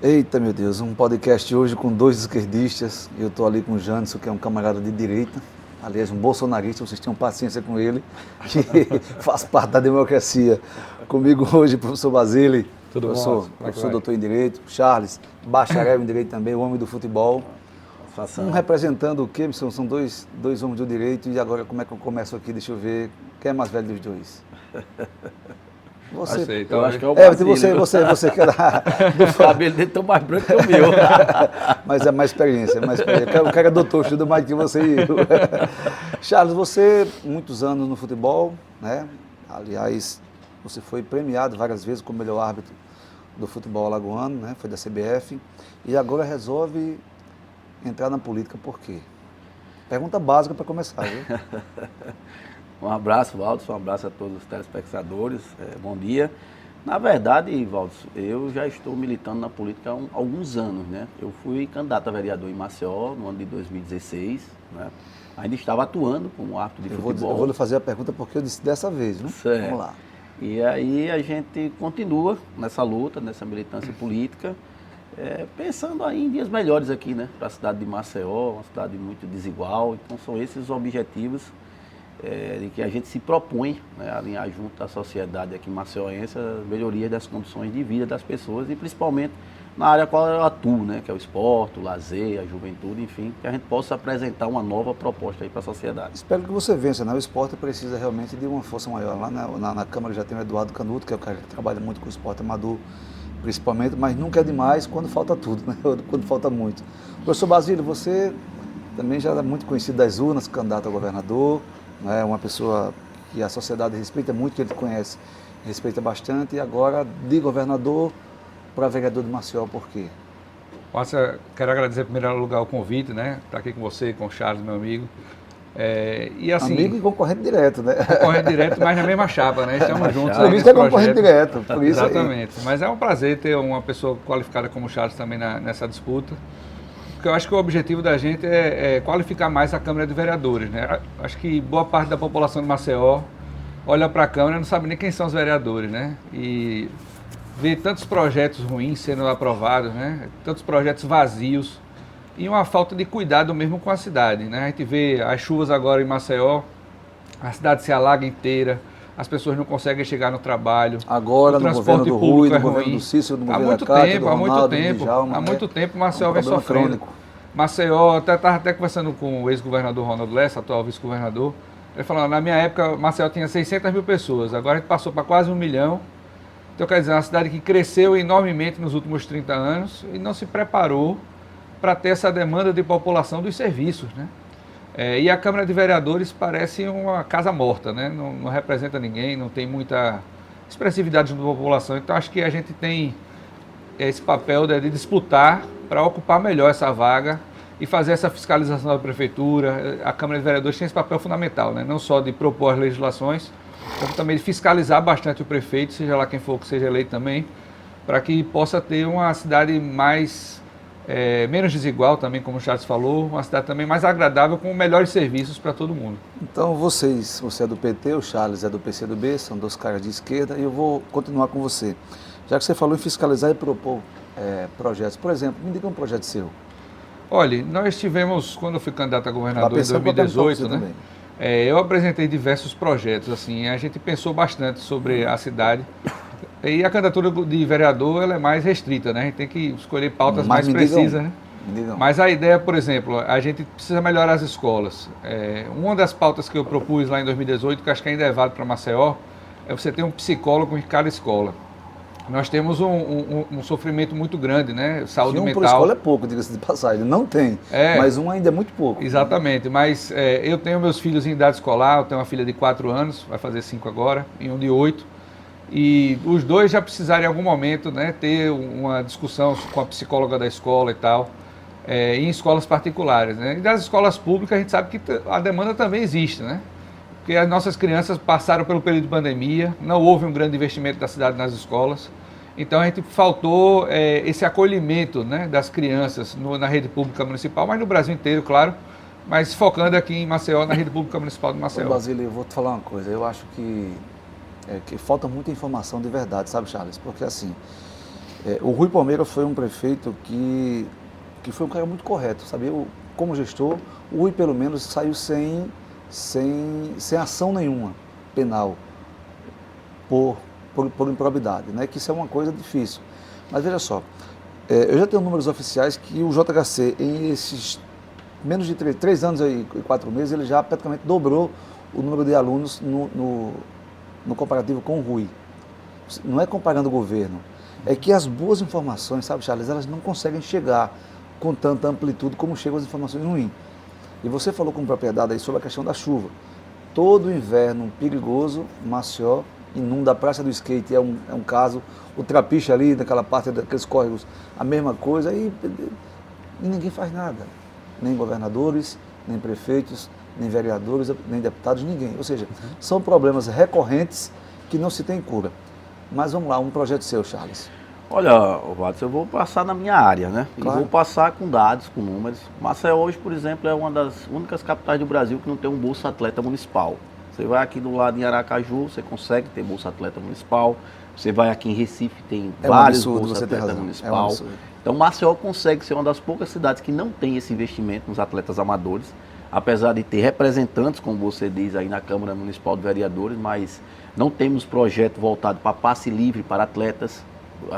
Eita, meu Deus, um podcast hoje com dois esquerdistas. Eu estou ali com o Janderson, que é um camarada de direita. Aliás, um bolsonarista, vocês tenham paciência com ele, que faz parte da democracia. Comigo hoje, professor Basile, Tudo bom? professor doutor em Direito, Charles, bacharel em Direito também, o homem do futebol. Um representando o quê? São dois homens do direito. E agora, como é que eu começo aqui? Deixa eu ver. Quem é mais velho dos dois? Você. Eu acho que é o Basile. Você que é O cabelo dele tão mais branco que o meu. Mas é mais experiência, O cara é doutor, estuda mais que você e eu. Charles, você, muitos anos no futebol, né? Aliás, você foi premiado várias vezes como melhor árbitro do futebol alagoano, né? Foi da CBF. E agora resolve entrar na política, por quê? Pergunta básica para começar, viu? Um abraço, Valdos, um abraço a todos os telespectadores, bom dia. Na verdade, Valdos, eu já estou militando na política há alguns anos, né? Eu fui candidato a vereador em Maceió no ano de 2016, né? Ainda estava atuando como árbitro de futebol. Eu vou lhe fazer a pergunta porque eu disse dessa vez, né? Certo. Vamos lá. E aí a gente continua nessa luta, nessa militância política, pensando aí em dias melhores aqui, né? Para a cidade de Maceió, uma cidade muito desigual. Então são esses os objetivos de que a gente se propõe, né, alinhar junto da sociedade aqui maceióense as melhorias das condições de vida das pessoas e principalmente na área qual eu atuo, né, que é o esporte, o lazer, a juventude, enfim, que a gente possa apresentar uma nova proposta aí para a sociedade. Espero que você vença, né? O esporte precisa realmente de uma força maior. Lá na Câmara já tem o Eduardo Canuto, que é o cara que trabalha muito com o esporte amador, principalmente, mas nunca é demais quando falta tudo, né? Quando falta muito. Professor Basílio, você também já é muito conhecido das urnas, candidato a governador, né? Uma pessoa que a sociedade respeita muito, que ele conhece, respeita bastante, e agora de governador para vereador de Maceió, por quê? Márcia, quero agradecer em primeiro lugar o convite, né? Estar aqui com você, com o Charles, meu amigo. E assim, amigo e concorrente direto, né? Concorrente direto, mas na mesma chapa, né? Estamos juntos. Por isso que é concorrente direto, por isso. Exatamente. Aí. Mas é um prazer ter uma pessoa qualificada como o Charles também nessa disputa. Porque eu acho que o objetivo da gente é qualificar mais a Câmara de Vereadores, né? Acho que boa parte da população de Maceió olha para a Câmara e não sabe nem quem são os vereadores, né? E ver tantos projetos ruins sendo aprovados, né? Tantos projetos vazios e uma falta de cuidado mesmo com a cidade, né? A gente vê as chuvas agora em Maceió, a cidade se alaga inteira, as pessoas não conseguem chegar no trabalho. Agora, no governo do Rui, no governo do Cícero, no governo da Cátia, do Ronaldo, do Djalma, há muito tempo Maceió vem sofrendo. Crônico. Maceió, estava até conversando com o ex-governador Ronaldo Lessa, atual vice-governador, ele falou, na minha época Maceió tinha 600 mil pessoas, agora a gente passou para quase 1 milhão. Então, quer dizer, é uma cidade que cresceu enormemente nos últimos 30 anos e não se preparou para ter essa demanda de população dos serviços, né? E a Câmara de Vereadores parece uma casa morta, né? Não representa ninguém, não tem muita expressividade junto da população. Então, acho que a gente tem esse papel de disputar para ocupar melhor essa vaga e fazer essa fiscalização da Prefeitura. A Câmara de Vereadores tem esse papel fundamental, né? Não só de propor as legislações, como também de fiscalizar bastante o prefeito, seja lá quem for que seja eleito também, para que possa ter uma cidade menos desigual também, como o Charles falou, uma cidade também mais agradável, com melhores serviços para todo mundo. Então você é do PT, o Charles é do PCdoB, são dois caras de esquerda, e eu vou continuar com você. Já que você falou em fiscalizar e propor projetos, por exemplo, me diga um projeto seu. Olha, nós tivemos, quando eu fui candidato a governador em 2018, né? Eu apresentei diversos projetos, assim, a gente pensou bastante sobre a cidade. E a candidatura de vereador ela é mais restrita, né? A gente tem que escolher pautas mais precisas, né? Mas a ideia, por exemplo, a gente precisa melhorar as escolas. Uma das pautas que eu propus lá em 2018, que acho que ainda é válido para Maceió, é você ter um psicólogo em cada escola. Nós temos um sofrimento muito grande, né? Saúde mental. Por escola é pouco, diga-se de passagem. Não tem, mas um ainda é muito pouco. Exatamente, mas eu tenho meus filhos em idade escolar, eu tenho uma filha de 4 anos, vai fazer 5 agora, e um de 8. E os dois já precisaram em algum momento, né, ter uma discussão com a psicóloga da escola e tal, em escolas particulares, né? E das escolas públicas a gente sabe que a demanda também existe, né? Porque as nossas crianças passaram pelo período de pandemia, não houve um grande investimento da cidade nas escolas, então a gente faltou esse acolhimento, né, das crianças na rede pública municipal, mas no Brasil inteiro, claro, mas focando aqui em Maceió, na rede pública municipal de Maceió. Basílio, eu vou te falar uma coisa, eu acho que falta muita informação de verdade, sabe, Charles? Porque assim, O Rui Palmeira foi um prefeito que foi um cara muito correto, sabe? Como gestor, o Rui pelo menos saiu sem ação nenhuma penal por improbidade, né? Que isso é uma coisa difícil. Mas veja só, eu já tenho números oficiais que o JHC, em esses menos de 3 anos e 4 meses, ele já praticamente dobrou o número de alunos no comparativo com o Rui. Não é comparando o governo, é que as boas informações, sabe, Charles, elas não conseguem chegar com tanta amplitude como chegam as informações ruins. E você falou com propriedade aí sobre a questão da chuva. Todo inverno perigoso, Maceió inunda a Praça do Skate, é um caso, o Trapiche ali, naquela parte daqueles córregos, a mesma coisa, e ninguém faz nada. Nem governadores, nem prefeitos, nem vereadores, nem deputados, ninguém. Ou seja, são problemas recorrentes que não se tem cura. Mas vamos lá, um projeto seu, Charles. Olha, Watson, eu vou passar na minha área, né? Claro. E vou passar com dados, com números. Maceió hoje, por exemplo, é uma das únicas capitais do Brasil que não tem um Bolsa Atleta Municipal. Você vai aqui do lado em Aracaju, você consegue ter Bolsa Atleta Municipal. Você vai aqui em Recife, tem vários Bolsa Atleta Municipal. Então, Maceió consegue ser uma das poucas cidades que não tem esse investimento nos atletas amadores, apesar de ter representantes, como você diz, aí na Câmara Municipal de Vereadores, mas não temos projeto voltado para passe livre para atletas.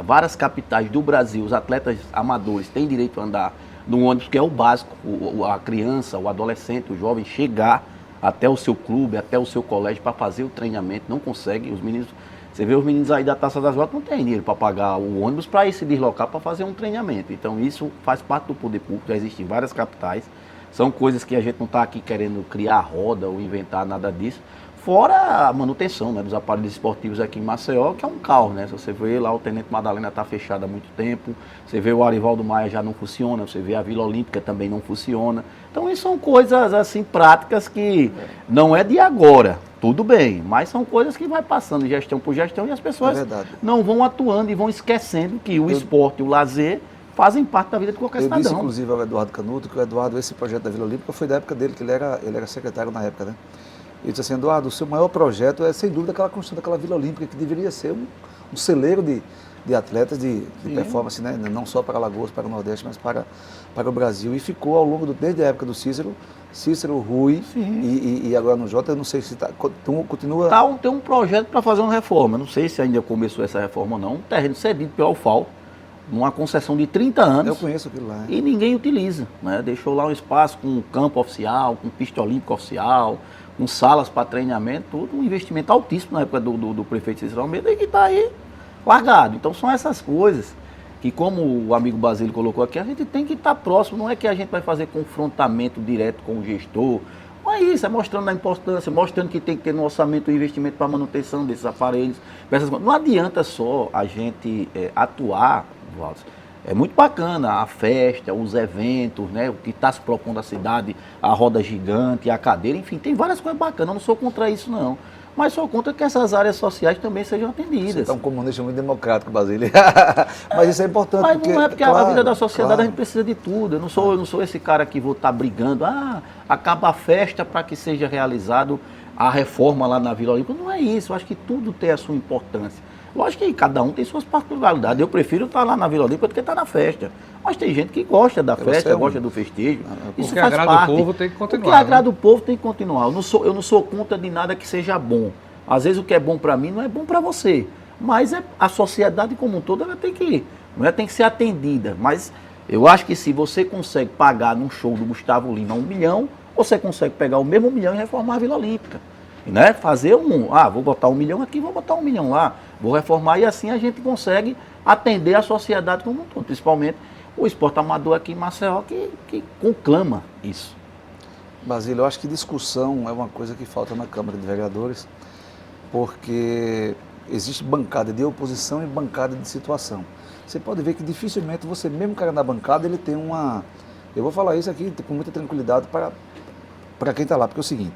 Várias capitais do Brasil, os atletas amadores têm direito a andar no ônibus, que é o básico, a criança, o adolescente, o jovem chegar até o seu clube, até o seu colégio para fazer o treinamento, não consegue. Os meninos, você vê os meninos aí da Taça das Voltas, não tem dinheiro para pagar o ônibus para ir se deslocar para fazer um treinamento. Então isso faz parte do poder público, já existe em várias capitais. São coisas que a gente não está aqui querendo criar roda ou inventar nada disso. Fora a manutenção, né, dos aparelhos esportivos aqui em Maceió, que é um caos, né? Se você vê lá, o Tenente Madalena está fechado há muito tempo, você vê o Arivaldo Maia já não funciona, você vê a Vila Olímpica também não funciona. Então isso são coisas assim práticas que não é de agora, tudo bem, mas são coisas que vai passando gestão por gestão e as pessoas não vão atuando e vão esquecendo que o esporte e o lazer fazem parte da vida de qualquer cidadão. Eu disse, inclusive, ao Eduardo Canuto, que o Eduardo, esse projeto da Vila Olímpica foi da época dele, que ele era secretário na época, né? Ele disse assim, Eduardo, o seu maior projeto é, sem dúvida, aquela construção daquela Vila Olímpica, que deveria ser um celeiro de atletas de performance, né? Não só para Alagoas, para o Nordeste, mas para o Brasil. E ficou ao longo, desde a época do Cícero, Rui e agora no Jota, eu não sei se continua... Tem um projeto para fazer uma reforma, não sei se ainda começou essa reforma ou não, um terreno cedido pelo Alfal, numa concessão de 30 anos. Eu conheço aquilo lá. E ninguém utiliza, né? Deixou lá um espaço com campo oficial, com pista olímpica oficial, com salas para treinamento, tudo um investimento altíssimo na época do prefeito Cícero Almeida e que está aí largado. Então são essas coisas que, como o amigo Basílio colocou aqui, a gente tem que estar próximo, não é que a gente vai fazer confrontamento direto com o gestor, não é isso, é mostrando a importância, mostrando que tem que ter no orçamento um investimento para a manutenção desses aparelhos. Não adianta só a gente atuar, Walter. É muito bacana a festa, os eventos, né, o que está se propondo a cidade, a roda gigante, a cadeira, enfim, tem várias coisas bacanas, eu não sou contra isso não. Mas sou contra que essas áreas sociais também sejam atendidas. Você está um comunista muito democrático, Basílio. Mas isso é importante. Mas não é porque a vida da sociedade a gente precisa de tudo. Eu não sou esse cara que vou estar brigando, acaba a festa para que seja realizado a reforma lá na Vila Olímpica. Não é isso, eu acho que tudo tem a sua importância. Lógico que cada um tem suas particularidades. Eu prefiro estar lá na Vila Olímpica do que estar na festa. Mas tem gente que gosta da festa, gosta do festejo. Isso faz parte. O que agrada o povo tem que continuar. O que agrada o povo tem que continuar. Eu não sou contra de nada que seja bom. Às vezes o que é bom para mim não é bom para você. Mas a sociedade como um todo ela tem que ser atendida. Mas eu acho que se você consegue pagar num show do Gustavo Lima 1 milhão, você consegue pegar o mesmo 1 milhão e reformar a Vila Olímpica. Né? Fazer vou botar 1 milhão aqui, vou botar 1 milhão lá, vou reformar e assim a gente consegue atender a sociedade como um todo, principalmente o esporte amador aqui em Maceió que conclama isso. Basílio, eu acho que discussão é uma coisa que falta na Câmara de Vereadores, porque existe bancada de oposição e bancada de situação. Você pode ver que dificilmente você, mesmo cara na bancada, ele tem uma... Eu vou falar isso aqui com muita tranquilidade para quem está lá, porque é o seguinte...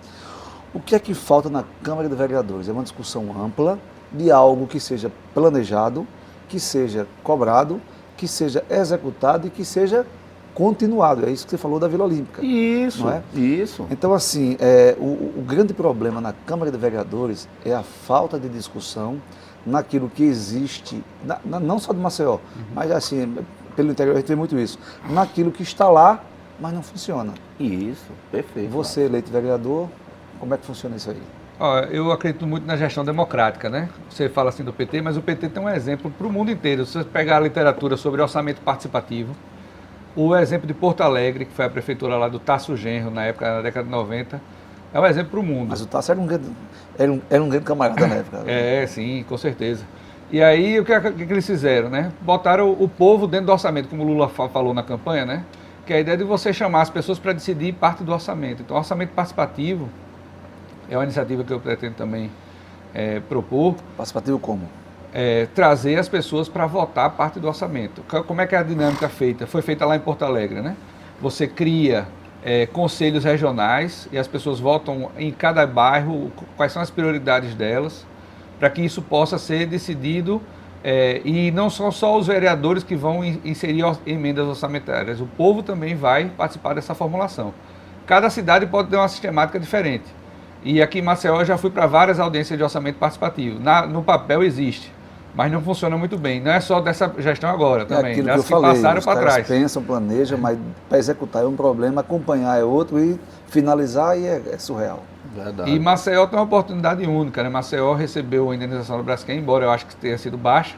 O que é que falta na Câmara de Vereadores? É uma discussão ampla de algo que seja planejado, que seja cobrado, que seja executado e que seja continuado. É isso que você falou da Vila Olímpica. Isso, não é? Isso. Então, assim, o grande problema na Câmara de Vereadores é a falta de discussão naquilo que existe, não só do Maceió, mas assim, pelo interior a gente vê muito isso, naquilo que está lá, mas não funciona. Isso, perfeito. Você, eleito vereador, como é que funciona isso aí? Ó, eu acredito muito na gestão democrática, né? Você fala assim do PT, mas o PT tem um exemplo para o mundo inteiro. Se você pegar a literatura sobre orçamento participativo, o exemplo de Porto Alegre, que foi a prefeitura lá do Tasso Genro, na década de 90, é um exemplo para o mundo. Mas o Tasso era um grande camarada na época. Sim, com certeza. E aí, o que eles fizeram, né? Botaram o povo dentro do orçamento, como o Lula falou na campanha, né? Que é a ideia de você chamar as pessoas para decidir parte do orçamento. Então, o orçamento participativo é uma iniciativa que eu pretendo também propor. Participativo como? Trazer as pessoas para votar parte do orçamento. Como é que é a dinâmica feita? Foi feita lá em Porto Alegre, né? Você cria conselhos regionais e as pessoas votam em cada bairro quais são as prioridades delas, para que isso possa ser decidido e não são só os vereadores que vão inserir emendas orçamentárias, o povo também vai participar dessa formulação. Cada cidade pode ter uma sistemática diferente. E aqui em Maceió eu já fui para várias audiências de orçamento participativo. No papel existe, mas não funciona muito bem. Não é só dessa gestão agora também, aquilo das que eu falei, passaram para trás. Os caras pensam, planejam, mas para executar é um problema, acompanhar é outro e finalizar e é surreal. Verdade. E Maceió tem uma oportunidade única, né? Maceió recebeu a indenização do Braskem, embora eu acho que tenha sido baixa,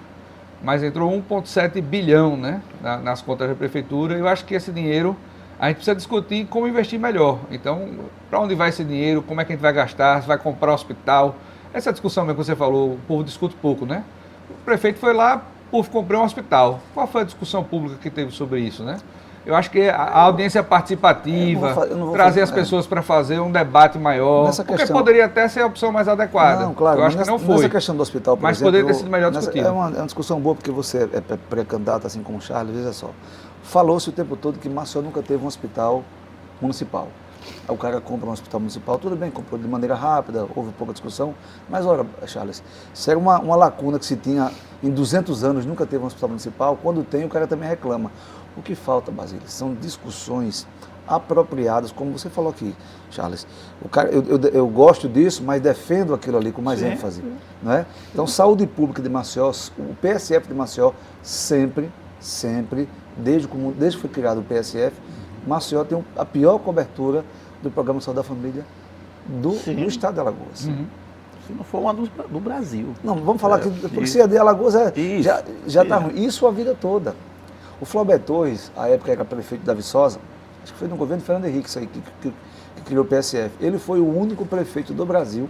mas entrou 1,7 bilhão, né, nas contas da prefeitura, e eu acho que esse dinheiro a gente precisa discutir como investir melhor. Então, para onde vai esse dinheiro, como é que a gente vai gastar, se vai comprar hospital. Essa discussão mesmo que você falou, o povo discute pouco, né? O prefeito foi lá, o povo comprou um hospital. Qual foi a discussão pública que teve sobre isso, né? Eu acho que a audiência participativa, trazer as pessoas para fazer um debate maior, porque poderia até ser a opção mais adequada. Não, claro, eu acho que não foi. Nessa questão do hospital, por mas exemplo, poderia ter sido melhor discutido. É uma discussão boa, porque você é pré-candidato, assim como o Charles, veja só. Falou-se o tempo todo que Maceió nunca teve um hospital municipal. Aí o cara compra um hospital municipal, tudo bem, comprou de maneira rápida, houve pouca discussão, mas olha, Charles, se era uma lacuna que se tinha em 200 anos, nunca teve um hospital municipal, quando tem o cara também reclama. O que falta, Basílio, são discussões apropriadas, como você falou aqui, Charles. Eu gosto disso, mas defendo aquilo ali com mais ênfase. Não é? Então, saúde pública de Maceió, o PSF de Maceió, sempre, desde que foi criado o PSF, Maceió tem a pior cobertura do Programa Saúde da Família do estado de Alagoas. Se não for uma do Brasil. Não, vamos falar que porque se é de Alagoas já está ruim. Isso a vida toda. O Flober Torres, a época era prefeito de Viçosa, acho que foi no governo de Fernando Henrique isso aí, que criou o PSF. Ele foi o único prefeito do Brasil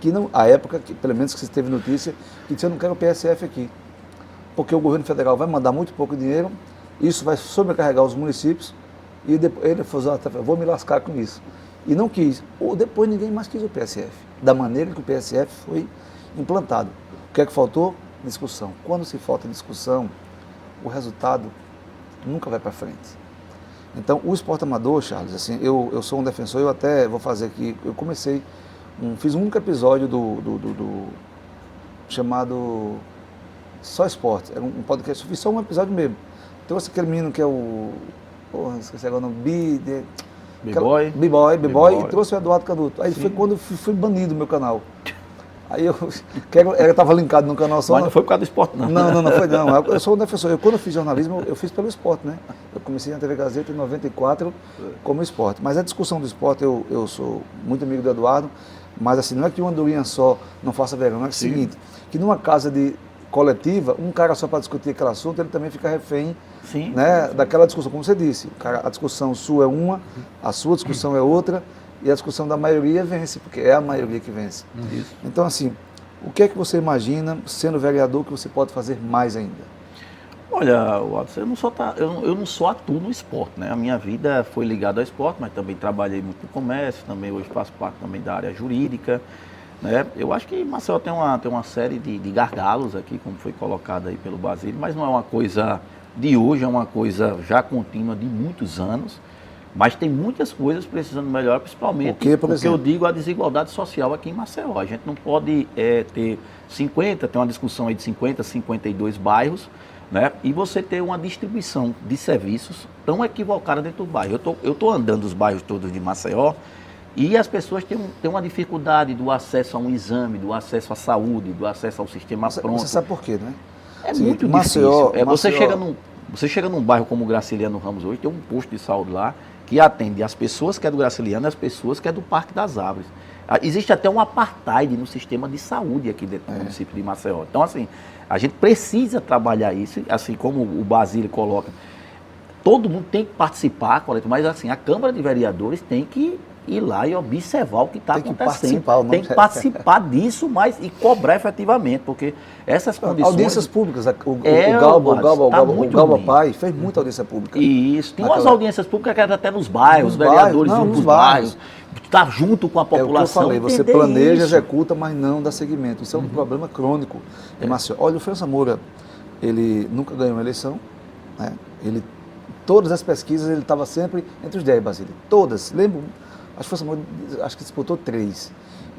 que não, à época, pelo menos que se teve notícia, que disse: eu não quero o PSF aqui. Porque o governo federal vai mandar muito pouco dinheiro, isso vai sobrecarregar os municípios, e depois ele falou: vou me lascar com isso. E não quis. Ou depois ninguém mais quis o PSF, da maneira que o PSF foi implantado. O que é que faltou? Discussão. Quando se falta discussão, o resultado nunca vai para frente. Então, o esporte amador, Charles, assim, eu sou um defensor, eu até vou fazer aqui, eu fiz um único episódio do chamado Só Esporte, era um podcast, eu fiz só um episódio mesmo. Trouxe aquele menino que é esqueci agora o nome, B-Boy, e trouxe o Eduardo Canuto. Aí foi quando eu fui banido do meu canal. Aí eu estava linkado no canal só. Mas não foi por causa do esporte, não. Não foi não. Eu sou um defensor. Quando eu fiz jornalismo, eu fiz pelo esporte, né? Eu comecei na TV Gazeta em 94 como esporte. Mas a discussão do esporte, eu sou muito amigo do Eduardo, mas assim, não é que uma andorinha só não faça verão, não é o seguinte, que numa casa coletiva, um cara só para discutir aquele assunto, ele também fica refém daquela discussão. Como você disse, a discussão sua é uma, a sua discussão é outra, e a discussão da maioria vence, porque é a maioria que vence. Isso. Então, assim, o que é que você imagina, sendo vereador, que você pode fazer mais ainda? Olha, Watson, eu não só atuo no esporte, né? A minha vida foi ligada ao esporte, mas também trabalhei muito no comércio, também hoje faço parte também da área jurídica, né? Eu acho que Maceió tem uma série de gargalos aqui, como foi colocado aí pelo Basílio, mas não é uma coisa de hoje, é uma coisa já contínua de muitos anos. Mas tem muitas coisas precisando melhorar, principalmente porque eu digo a desigualdade social aqui em Maceió. A gente não pode ter uma discussão aí de 50, 52 bairros, né? E você ter uma distribuição de serviços tão equivocada dentro do bairro. Eu tô andando os bairros todos de Maceió E as pessoas têm uma dificuldade do acesso a um exame, do acesso à saúde, do acesso ao sistema pronto. Você sabe por quê, né? É Sim, muito Maceió, difícil. Maceió- Você chega num bairro como o Graciliano Ramos hoje, tem um posto de saúde lá que atende as pessoas que é do Graciliano e as pessoas que é do Parque das Árvores. Existe até um apartheid no sistema de saúde aqui dentro do município de Maceió. Então, assim, a gente precisa trabalhar isso, assim como o Basílio coloca. Todo mundo tem que participar, mas assim, a Câmara de Vereadores tem que ir lá e observar o que está acontecendo. Tem que participar disso, mas e cobrar efetivamente, porque essas condições... Audiências públicas, o Galba Pai fez muita audiência pública. Isso, tem umas audiências públicas que eram até nos bairros, os vereadores iam para os bairros, está junto com a população. É o que eu falei, você planeja, executa, mas não dá seguimento. Isso é um problema crônico em Maceió. Olha, o França Moura, ele nunca ganhou uma eleição, né? Todas as pesquisas ele estava sempre entre os 10, Basílio. Todas. Lembro, acho que França Moura, acho que disputou 3.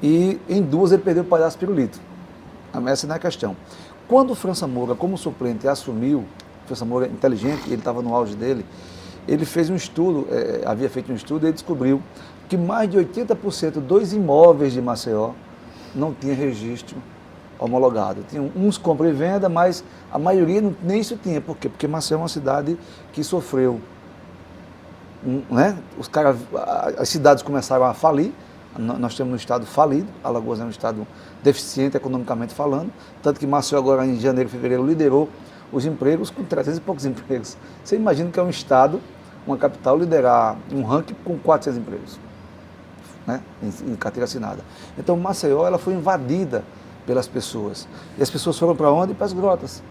E em 2 ele perdeu o Palhaço Pirulito. Essa não é a questão. Quando o França Moura, como suplente, assumiu, o França Moura inteligente, ele estava no auge dele, ele fez um estudo, havia feito um estudo e ele descobriu que mais de 80% dos imóveis de Maceió não tinha registro homologado. Tinha uns compra e venda, mas a maioria nem isso tinha. Por quê? Porque Maceió é uma cidade que sofreu, né? As cidades começaram a falir. Nós temos um estado falido, Alagoas é um estado deficiente economicamente falando, tanto que Maceió agora em janeiro, fevereiro liderou os empregos com 300 e poucos empregos. Você imagina que é um estado, uma capital, liderar um ranking com 400 empregos, né? Em carteira assinada. Então Maceió ela foi invadida pelas pessoas. E as pessoas foram para onde? Para as grotas.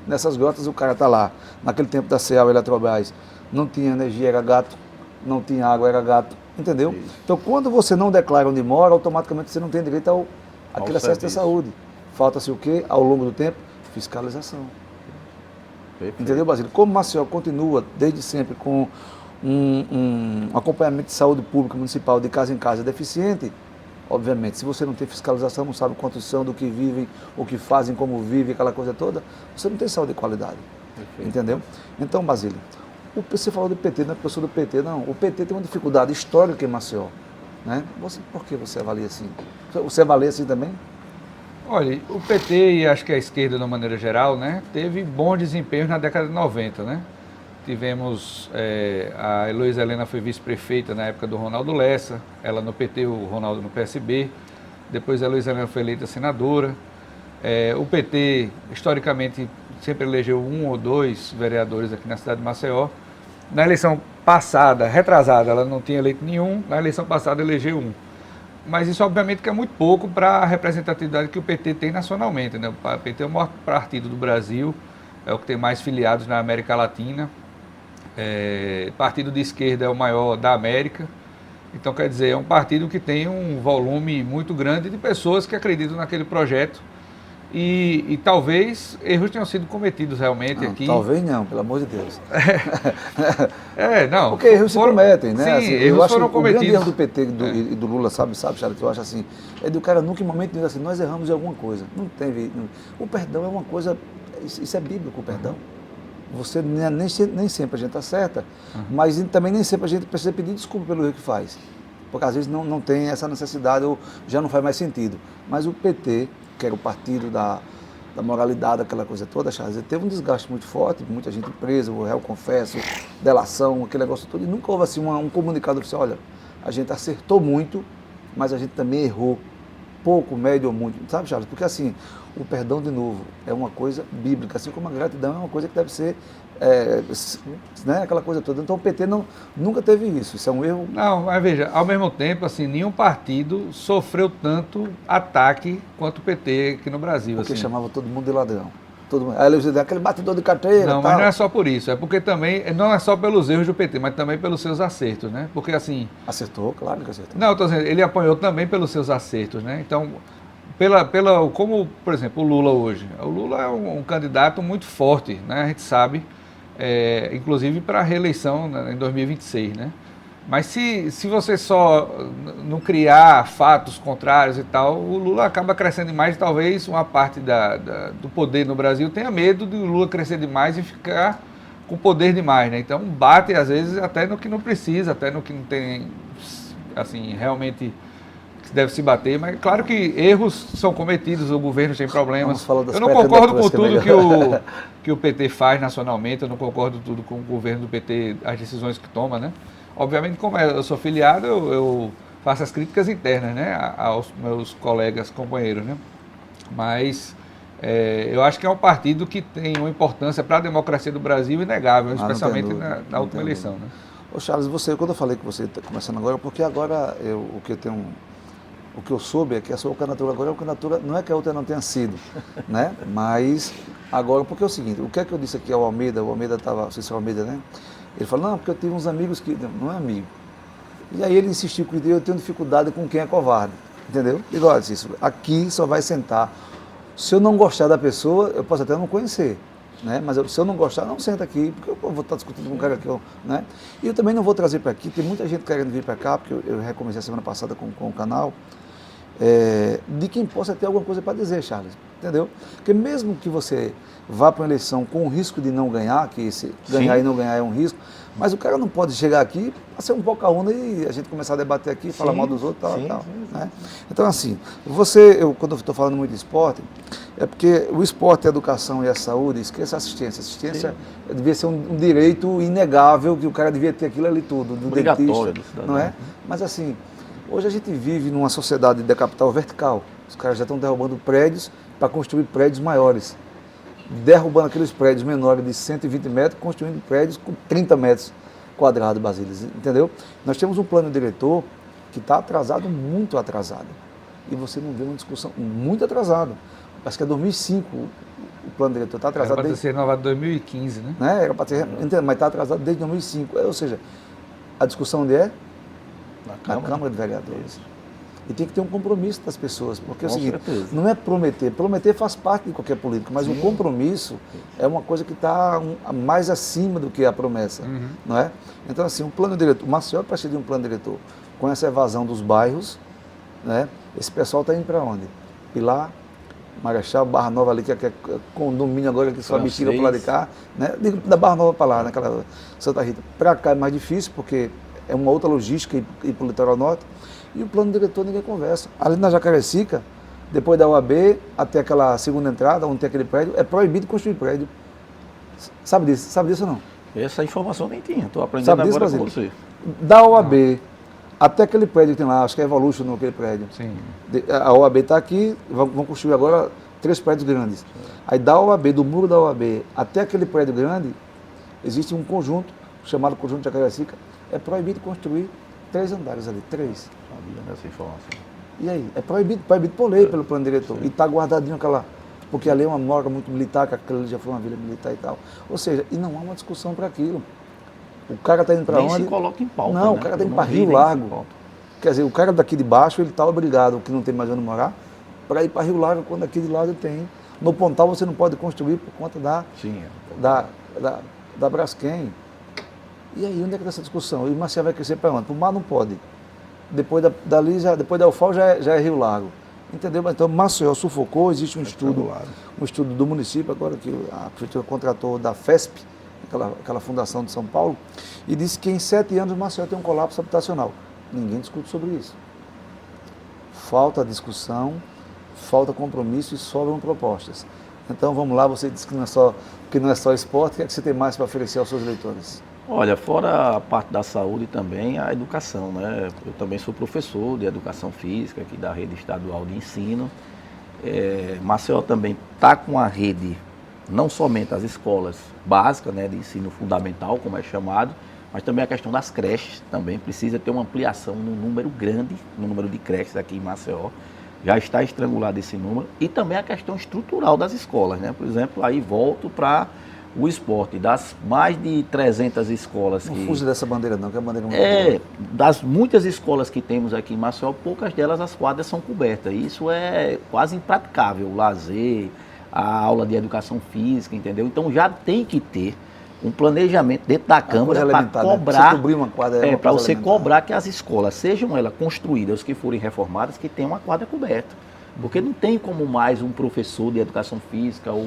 Nessas grotas o cara está lá. Naquele tempo da CEAL, Eletrobras, não tinha energia, era gato. Não tinha água, era gato. Entendeu? Isso. Então, quando você não declara onde mora, automaticamente você não tem direito àquele acesso à saúde. Falta-se o quê? Ao longo do tempo? Fiscalização. Perfeito. Entendeu, Basílio? Como Maceió continua, desde sempre, com um acompanhamento de saúde pública municipal de casa em casa deficiente, obviamente, se você não tem fiscalização, não sabe quantos são, do que vivem, o que fazem, como vivem, aquela coisa toda, você não tem saúde de qualidade. Perfeito. Entendeu? Então, Basílio, você falou do PT, não é porque eu sou do PT, não. O PT tem uma dificuldade histórica em Maceió, né? Por que você avalia assim? Você avalia assim também? Olha, o PT e acho que a esquerda, de uma maneira geral, né, teve bom desempenho na década de 90, né? Tivemos, a Heloísa Helena foi vice-prefeita na época do Ronaldo Lessa, ela no PT, o Ronaldo no PSB. Depois a Heloísa Helena foi eleita senadora. O PT, historicamente, sempre elegeu 1 ou 2 vereadores aqui na cidade de Maceió. Na eleição passada, retrasada, ela não tinha eleito nenhum, na eleição passada elegeu 1. Mas isso, obviamente, que é muito pouco para a representatividade que o PT tem nacionalmente, né? O PT é o maior partido do Brasil, é o que tem mais filiados na América Latina. Partido de esquerda é o maior da América. Então, quer dizer, é um partido que tem um volume muito grande de pessoas que acreditam naquele projeto. E talvez erros tenham sido cometidos realmente não, aqui. Talvez não, pelo amor de Deus. Não. Porque erros se cometem, né? Sim, assim, erros eu acho foram que cometidos. O grande erro do PT e do Lula, sabe, Charles, que eu acho assim, é do cara nunca em momento nenhum assim, nós erramos em alguma coisa. Não teve. O perdão é uma coisa, isso é bíblico, o perdão. Você nem sempre a gente acerta, mas também nem sempre a gente precisa pedir desculpa pelo erro que faz. Porque às vezes não tem essa necessidade ou já não faz mais sentido. Mas o PT, que era o partido da moralidade, aquela coisa toda, Charles, teve um desgaste muito forte, muita gente presa, o réu confesso, delação, aquele negócio todo, e nunca houve assim um comunicado oficial, olha, a gente acertou muito, mas a gente também errou, pouco, médio ou muito, sabe, Charles? Porque assim, o perdão, de novo, é uma coisa bíblica, assim como a gratidão é uma coisa que deve ser, né, aquela coisa toda. Então o PT nunca teve isso, isso é um erro. Não, mas veja, ao mesmo tempo, assim, nenhum partido sofreu tanto ataque quanto o PT aqui no Brasil. Porque assim. Chamava todo mundo de ladrão. Todo mundo. Aí eles diziam, aquele batedor de carteira. Não, tal. mas não é só por isso, é porque também, não é só pelos erros do PT, mas também pelos seus acertos, né? Porque assim... Acertou, claro que acertou. Não, eu tô dizendo, ele apanhou também pelos seus acertos, né? Então, como, por exemplo, o Lula hoje. O Lula é um candidato muito forte, né? A gente sabe, inclusive para a reeleição, né, em 2026, né? Mas se você só não criar fatos contrários e tal, o Lula acaba crescendo demais e talvez uma parte do poder no Brasil tenha medo de o Lula crescer demais e ficar com poder demais, né? Então bate às vezes até no que não precisa, até no que não tem assim, realmente deve se bater, mas claro que erros são cometidos, o governo tem problemas. Eu não concordo com tudo que o PT faz nacionalmente, eu não concordo tudo com o governo do PT, as decisões que toma, né? Obviamente, como eu sou filiado, eu faço as críticas internas, né, aos meus colegas, companheiros, né? Mas eu acho que é um partido que tem uma importância para a democracia do Brasil inegável, especialmente na última eleição, né? Ô Charles, quando eu falei que você está começando agora, porque agora o que eu soube é que a sua candidatura agora é uma candidatura, não é que a outra não tenha sido, né? Mas agora, porque é o seguinte, o que é que eu disse aqui ao Almeida, o Almeida estava, Cícero Almeida, né? Ele falou, não, porque eu tive uns amigos que, não é amigo. E aí ele insistiu que eu tenho dificuldade com quem é covarde, entendeu? Digo, olha, Cícero, aqui só vai sentar. Se eu não gostar da pessoa, eu posso até não conhecer, né? Mas se eu não gostar, não senta aqui, porque eu vou estar discutindo com um cara que né? E eu também não vou trazer para aqui, tem muita gente querendo vir para cá, porque eu recomecei a semana passada com o canal, de quem possa ter alguma coisa para dizer, Charles, entendeu? Porque mesmo que você vá para uma eleição com o risco de não ganhar, que ganhar e não ganhar é um risco, mas o cara não pode chegar aqui a ser um boca-urna e a gente começar a debater aqui, falar mal dos outros e tal. Né? Então, assim, quando eu estou falando muito de esporte, é porque o esporte, a educação e a saúde, esqueça a assistência. Assistência devia ser um direito inegável, que o cara devia ter aquilo ali tudo, do dentista, não é? Mas assim, hoje a gente vive numa sociedade de capital vertical. Os caras já estão derrubando prédios para construir prédios maiores. Derrubando aqueles prédios menores de 120 metros, construindo prédios com 30 metros quadrados, Basílios, entendeu? Nós temos um plano diretor que está atrasado, muito atrasado. E você não vê uma discussão muito atrasado. Parece que é 2005 o plano diretor, está atrasado. Era para ser renovado em 2015, né? Era para ser, mas está atrasado desde 2005. Ou seja, a discussão onde é? Na Câmara de Vereadores. E tem que ter um compromisso das pessoas, porque é o seguinte, não é prometer. Prometer faz parte de qualquer político, mas o compromisso é uma coisa que está mais acima do que a promessa, não é? Então, assim, um plano diretor, o Maceió precisa de um plano diretor com essa evasão dos bairros, né? Esse pessoal está indo para onde? Pilar, Marechal, Barra Nova ali, que é condomínio agora que só bexiga para lá de cá, né? Da Barra Nova para lá, naquela Santa Rita. Para cá é mais difícil, porque é uma outra logística ir para o litoral norte. E o plano diretor ninguém conversa. Ali na Jacarecica, depois da UAB, até aquela segunda entrada, onde tem aquele prédio, é proibido construir prédio. Sabe disso ou não? Essa informação nem tinha, estou aprendendo agora com você. Da UAB até aquele prédio que tem lá, acho que é Evolution, aquele prédio. Sim. A UAB está aqui, vão construir agora 3 prédios grandes. Aí da UAB, do muro da UAB até aquele prédio grande, existe um conjunto, chamado Conjunto de Jacarecica, é proibido construir 3 andares ali, 3. Sabia dessa informação. E aí? É proibido por lei, pelo plano diretor. E está guardadinho aquela... Porque ali é uma morga muito militar, que aquela já foi uma vila militar e tal. Ou seja, e não há uma discussão para aquilo. O cara está indo para onde? Nem se coloca em pauta, não, né? O cara está indo para Rio Largo. Quer dizer, o cara daqui de baixo, ele está obrigado, que não tem mais onde morar, para ir para Rio Largo, quando aqui de lado tem. No Pontal você não pode construir por conta da Braskem. E aí, onde é que está essa discussão? E o Maceió vai crescer para onde? Para o mar não pode. Depois depois da UFAL já é Rio Largo. Entendeu? Então, Maceió sufocou, existe um estudo do município, agora que a prefeitura contratou da FESP, aquela fundação de São Paulo, e disse que em 7 anos Maceió tem um colapso habitacional. Ninguém discute sobre isso. Falta discussão, falta compromisso e sobram propostas. Então, vamos lá, você disse que não é só esporte, o que é que você tem mais para oferecer aos seus eleitores? Olha, fora a parte da saúde também, a educação, né? Eu também sou professor de educação física aqui da rede estadual de ensino. Maceió também está com a rede, não somente as escolas básicas, né, de ensino fundamental, como é chamado, mas também a questão das creches também precisa ter uma ampliação no número grande, no número de creches aqui em Maceió. Já está estrangulado esse número. E também a questão estrutural das escolas, né? Por exemplo, aí volto para o esporte, das mais de 300 escolas não fuja dessa bandeira não, que é a bandeira muito boa. Das muitas escolas que temos aqui em Maceió, poucas delas as quadras são cobertas. E isso é quase impraticável, o lazer, a aula de educação física, entendeu? Então já tem que ter um planejamento dentro da Câmara para cobrar, né? Você cobrir uma quadra, para você cobrar que as escolas, sejam elas construídas, que forem reformadas, que tenham uma quadra coberta. Porque não tem como mais um professor de educação física ou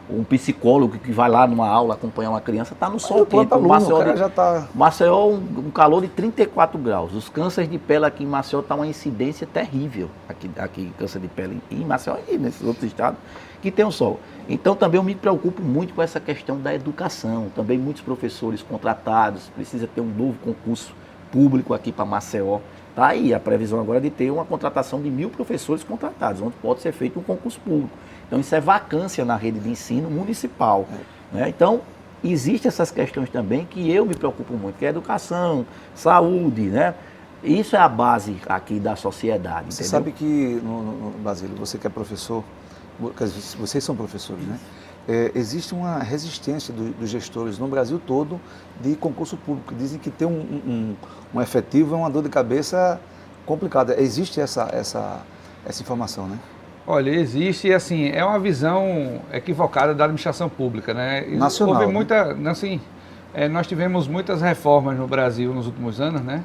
um psicólogo que vai lá numa aula acompanhar uma criança, está no sol quente. Maceió já tá... Maceió, um calor de 34 graus. Os cânceres de pele aqui em Maceió está uma incidência terrível. Aqui câncer de pele em Maceió e nesses outros estados que tem o sol. Então também eu me preocupo muito com essa questão da educação. Também muitos professores contratados, precisa ter um novo concurso público aqui para Maceió. Está aí a previsão agora de ter uma contratação de 1.000 professores contratados, onde pode ser feito um concurso público. Então isso é vacância na rede de ensino municipal. Né? Então existem essas questões também que eu me preocupo muito, que é educação, saúde, né? Isso é a base aqui da sociedade. Você entendeu? sabe que, no Basílio, você que é professor, vocês são professores, né? Existe uma resistência dos gestores no Brasil todo de concurso público. Dizem que ter um efetivo é uma dor de cabeça complicada. Existe essa informação, né? Olha, existe, e assim, é uma visão equivocada da administração pública, né? Nacional, Houve né? muita, assim, nós tivemos muitas reformas no Brasil nos últimos anos, né?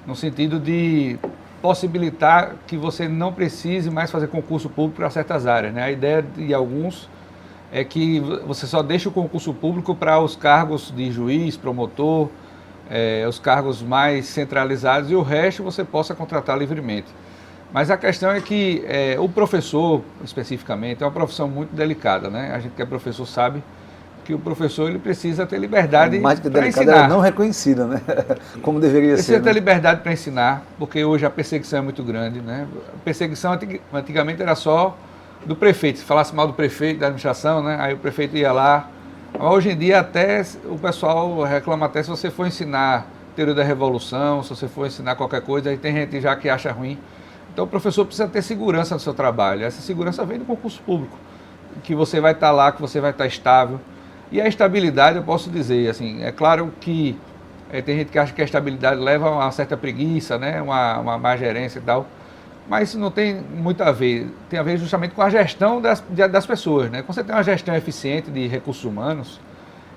No sentido de possibilitar que você não precise mais fazer concurso público para certas áreas, né? A ideia de alguns é que você só deixa o concurso público para os cargos de juiz, promotor, os cargos mais centralizados, e o resto você possa contratar livremente. Mas a questão é que o professor, especificamente, é uma profissão muito delicada, né? A gente que é professor sabe que o professor ele precisa ter liberdade para ensinar. É não reconhecida, né? Como deveria Precisa ser. ter Né? liberdade para ensinar, porque hoje a perseguição é muito grande, né? A perseguição antigamente era só do prefeito. Se falasse mal do prefeito, da administração, né? Aí o prefeito ia lá. Mas hoje em dia até o pessoal reclama até se você for ensinar teoria da revolução, se você for ensinar qualquer coisa, aí tem gente já que acha ruim. Então o professor precisa ter segurança no seu trabalho. Essa segurança vem do concurso público, que você vai estar lá, que você vai estar estável. E a estabilidade, eu posso dizer, assim, é claro que tem gente que acha que a estabilidade leva a uma certa preguiça, né, uma má gerência e tal, mas isso não tem muito a ver. Tem a ver justamente com a gestão das pessoas, né? Quando você tem uma gestão eficiente de recursos humanos,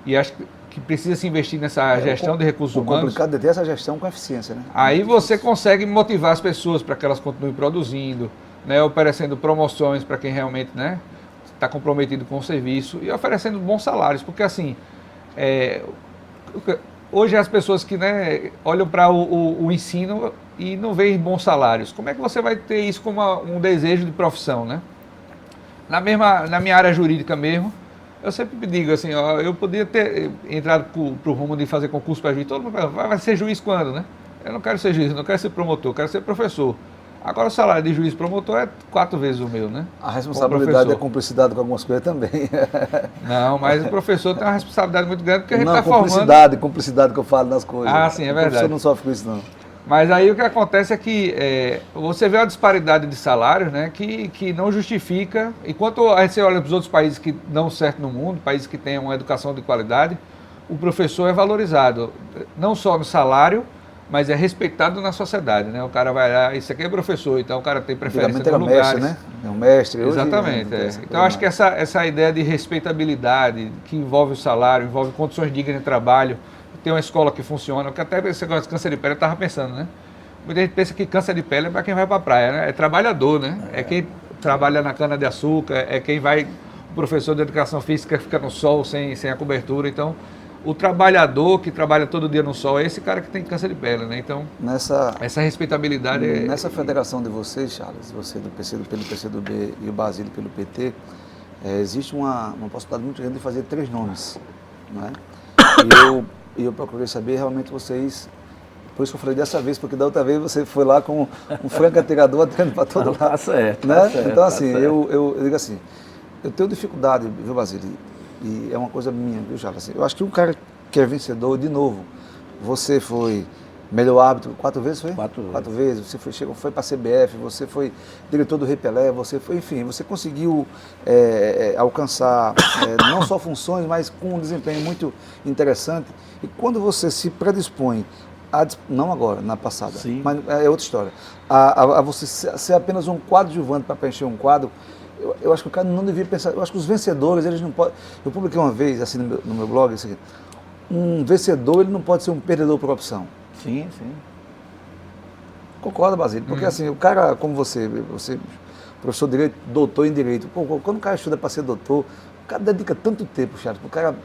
e acho que precisa se investir nessa gestão de recursos humanos. O complicado é ter essa gestão com eficiência, né? Aí você consegue motivar as pessoas para que elas continuem produzindo, né, oferecendo promoções para quem realmente, né, está comprometido com o serviço e oferecendo bons salários, porque assim, hoje as pessoas que, né, olham para o ensino e não veem bons salários, como é que você vai ter isso como um desejo de profissão, né? Na minha área jurídica mesmo, eu sempre digo assim, ó, eu podia ter entrado para o rumo de fazer concurso para juiz, todo mundo fala, vai ser juiz quando, né? Eu não quero ser juiz, não quero ser promotor, eu quero ser professor. Agora o salário de juiz promotor é 4 vezes o meu, né? A responsabilidade é a cumplicidade com algumas coisas também. Não, mas o professor tem uma responsabilidade muito grande porque a gente está formando... Não, cumplicidade que eu falo nas coisas. Ah, sim, é verdade. O professor não sofre com isso, não. Mas aí o que acontece é que você vê uma disparidade de salários, né, que não justifica. Enquanto a gente olha para os outros países que dão certo no mundo, países que têm uma educação de qualidade, o professor é valorizado, não só no salário, mas é respeitado na sociedade, né? O cara vai lá, isso aqui é professor, então o cara tem preferência nos lugares. Mestre, né? É um mestre. Exatamente. Então acho que essa ideia de respeitabilidade, que envolve o salário, envolve condições dignas de trabalho, ter uma escola que funciona, porque até esse negócio de câncer de pele eu estava pensando, né? Muita gente pensa que câncer de pele é para quem vai para a praia, né? É trabalhador, né? É quem trabalha na cana-de-açúcar, é quem vai, o professor de educação física fica no sol sem a cobertura, então... O trabalhador que trabalha todo dia no sol é esse cara que tem câncer de pele, né? Então, essa respeitabilidade Nessa federação de vocês, Charles, você do pelo PCdoB e o Basílio pelo PT, existe uma possibilidade muito grande de fazer 3 nomes, não é? E eu procurei saber realmente vocês, por isso que eu falei dessa vez, porque da outra vez você foi lá com um franco atirador atirando para todo lado. Tá certo, né? Tá certo, então assim, tá eu digo assim, eu tenho dificuldade, viu, Basílio? E é uma coisa minha, viu, Charles? Assim, eu acho que um cara que é vencedor, de novo, você foi melhor árbitro 4 vezes, foi? 4 vezes. Você foi para a CBF, você foi diretor do Repelé, você foi, enfim, você conseguiu alcançar não só funções, mas com um desempenho muito interessante. E quando você se predispõe, não agora, na passada, Sim. mas é outra história, a você ser apenas um coadjuvante para preencher um quadro, eu acho que o cara não devia pensar, eu acho que os vencedores, eles não podem, eu publiquei uma vez, assim, no meu blog, assim, um vencedor, ele não pode ser um perdedor por opção. Sim, sim. Concorda, Basílio? Porque assim, o cara, como você, professor de Direito, doutor em Direito, quando o cara estuda para ser doutor, cara dedica tanto tempo, Charles, para o cara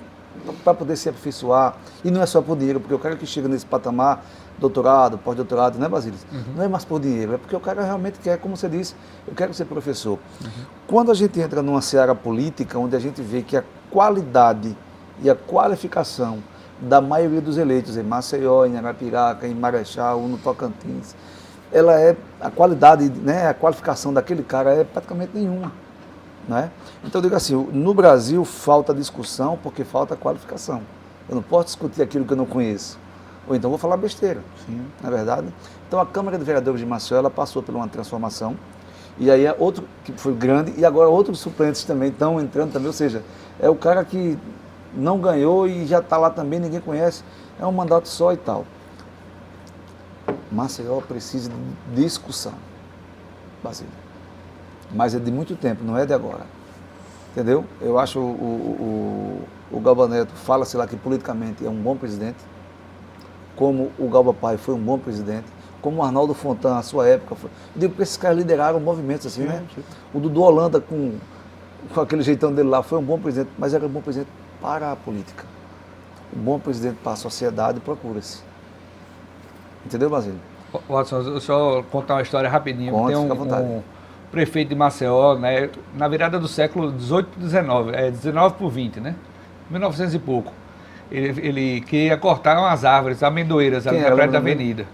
para poder se aperfeiçoar, e não é só por dinheiro, porque o cara que chega nesse patamar, doutorado, pós-doutorado, né, Basílio? Não é mais por dinheiro, é porque o cara realmente quer, como você disse, eu quero ser professor. Quando a gente entra numa seara política, onde a gente vê que a qualidade e a qualificação da maioria dos eleitos, em Maceió, em Arapiraca, em Marechal, no Tocantins, ela é, a qualidade, né, a qualificação daquele cara é praticamente nenhuma. Né? Então eu digo assim, no Brasil falta discussão porque falta qualificação. Eu não posso discutir aquilo que eu não conheço. Ou então vou falar besteira, não é verdade? Então a Câmara de Vereadores de Maceió, ela passou por uma transformação, e aí é outro que foi grande, e agora outros suplentes também estão entrando também, ou seja, é o cara que não ganhou e já está lá também, ninguém conhece, é um mandato só e tal. Maceió precisa de discussão, Basílio. Mas é de muito tempo, não é de agora. Entendeu? Eu acho o Galba Neto, fala-se lá que politicamente é um bom presidente, como o Galba Pai foi um bom presidente, como o Arnaldo Fontan, na sua época, foi. Eu digo que esses caras lideraram movimentos assim, né? O Dudu Holanda, com aquele jeitão dele lá, foi um bom presidente, mas era um bom presidente para a política. Um bom presidente para a sociedade procura-se. Entendeu, Basílio? Watson, deixa eu contar uma história rapidinho. Conte, Tem fica à vontade. um prefeito de Maceió, né, na virada do século 18 para 19, 19 por 20, né? 1900 e pouco. Ele queria cortar umas árvores, amendoeiras, ali na frente da avenida.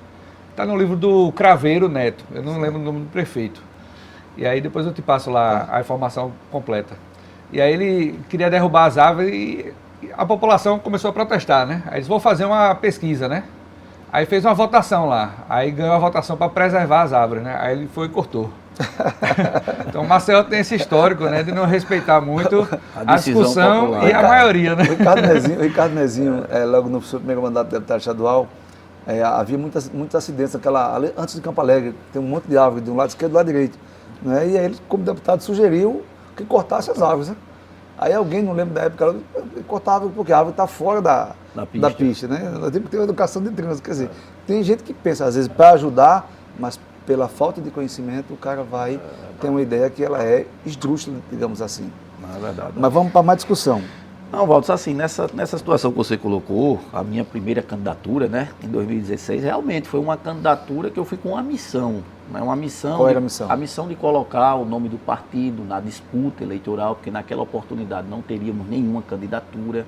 Está no livro do Craveiro Neto, eu não lembro o nome do prefeito. E aí depois eu te passo lá a informação completa. E aí ele queria derrubar as árvores e a população começou a protestar, né? Aí eles vão fazer uma pesquisa, né? Aí fez uma votação lá, aí ganhou a votação para preservar as árvores, né? Aí ele foi e cortou. Então o Maceió tem esse histórico, né, de não respeitar muito a discussão popular. E a maioria, né? O Ricardo Nezinho, logo no seu primeiro mandato de deputado estadual, havia muitos acidentes antes de Campo Alegre, tem um monte de árvore de um lado esquerdo e do lado direito. Né? E aí ele, como deputado, sugeriu que cortasse as árvores. Né? Aí alguém, não lembro da época, cortava porque a árvore está fora da pista. Né? Nós temos que ter uma educação de trânsito. Quer dizer, tem gente que pensa, às vezes, para ajudar, mas pela falta de conhecimento, o cara vai ter uma ideia que ela é esdrúxula, digamos assim. Não é verdade. Mas vamos para mais discussão. Não, Walter, assim, nessa situação que você colocou, a minha primeira candidatura, né, em 2016, realmente foi uma candidatura que eu fui com uma missão. Né, uma missão. Qual era a missão? A missão de colocar o nome do partido na disputa eleitoral, porque naquela oportunidade não teríamos nenhuma candidatura.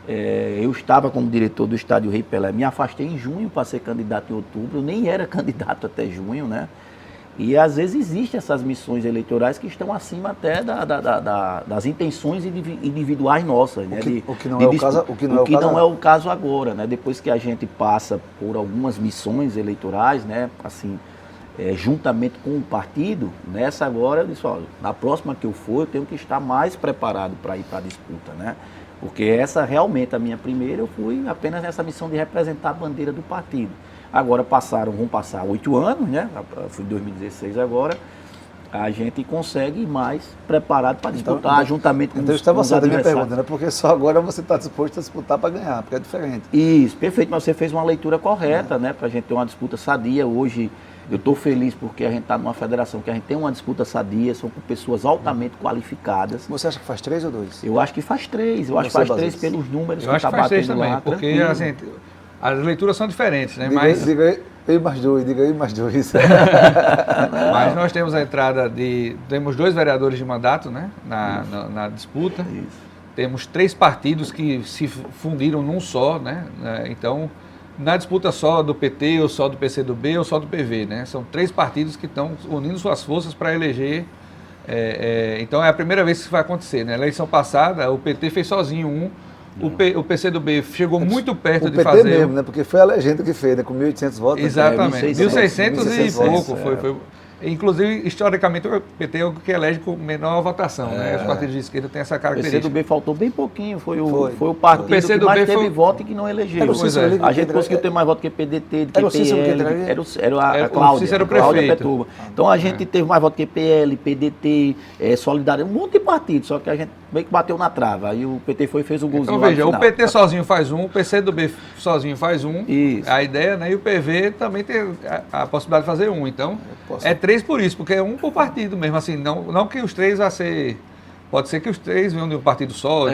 Eu estava como diretor do Estádio Rei Pelé, me afastei em junho para ser candidato em outubro, nem era candidato até junho, né? E às vezes existem essas missões eleitorais que estão acima até das intenções individuais nossas, né? O que não é o caso agora, né? Depois que a gente passa por algumas missões eleitorais, né? Assim, juntamente com o partido, nessa agora eu disse, olha, na próxima que eu for, eu tenho que estar mais preparado para ir para a disputa, né? Porque essa realmente a minha primeira, eu fui apenas nessa missão de representar a bandeira do partido. Agora vão passar 8 anos, né? Fui em 2016 agora, a gente consegue ir mais preparado para disputar juntamente com os adversários. Então eu estava a minha pergunta, né? Porque só agora você está disposto a disputar para ganhar, porque é diferente. Isso, perfeito, mas você fez uma leitura correta, né? Para a gente ter uma disputa sadia. Hoje eu estou feliz porque a gente está numa federação que a gente tem uma disputa sadia, são com pessoas altamente qualificadas. Você acha que faz 3 ou 2? Eu acho que faz 3, eu acho que faz 3 pelos números que está batendo também, lá. Porque assim, as leituras são diferentes, né? Diga aí mais 2. Mas nós temos a entrada temos 2 vereadores de mandato, né? Na disputa. Isso. Temos 3 partidos que se fundiram num só, né? Então, na disputa só do PT, ou só do PCdoB, ou só do PV, né? São 3 partidos que estão unindo suas forças para eleger. Então é a primeira vez que isso vai acontecer, né? Na eleição passada, o PT fez sozinho o PCdoB chegou muito perto de fazer... O PT mesmo, né? Porque foi a legenda que fez, né? Com 1.800 votos. Exatamente, 1.600 e votos, pouco. Foi. Inclusive, historicamente, o PT é o que elege com menor votação, né? Os partidos de esquerda têm essa característica. O PCdoB faltou bem pouquinho, foi o partido que mais teve voto e que não elegeu. A gente conseguiu ter mais voto que PDT, que PL, era a Cláudia, Petúbal. Então a gente teve mais voto que PL, PDT, Solidariedade, um monte de partido, só que a gente meio que bateu na trava. Aí o PT foi e fez o golzinho. Então veja, o PT sozinho faz um, o PCdoB sozinho faz um, isso. A ideia, né? E o PV também tem a possibilidade de fazer um. Então, é 3 por isso, porque é um por partido mesmo, assim, não que os 3 vá ser Pode ser que os três venham de um partido só,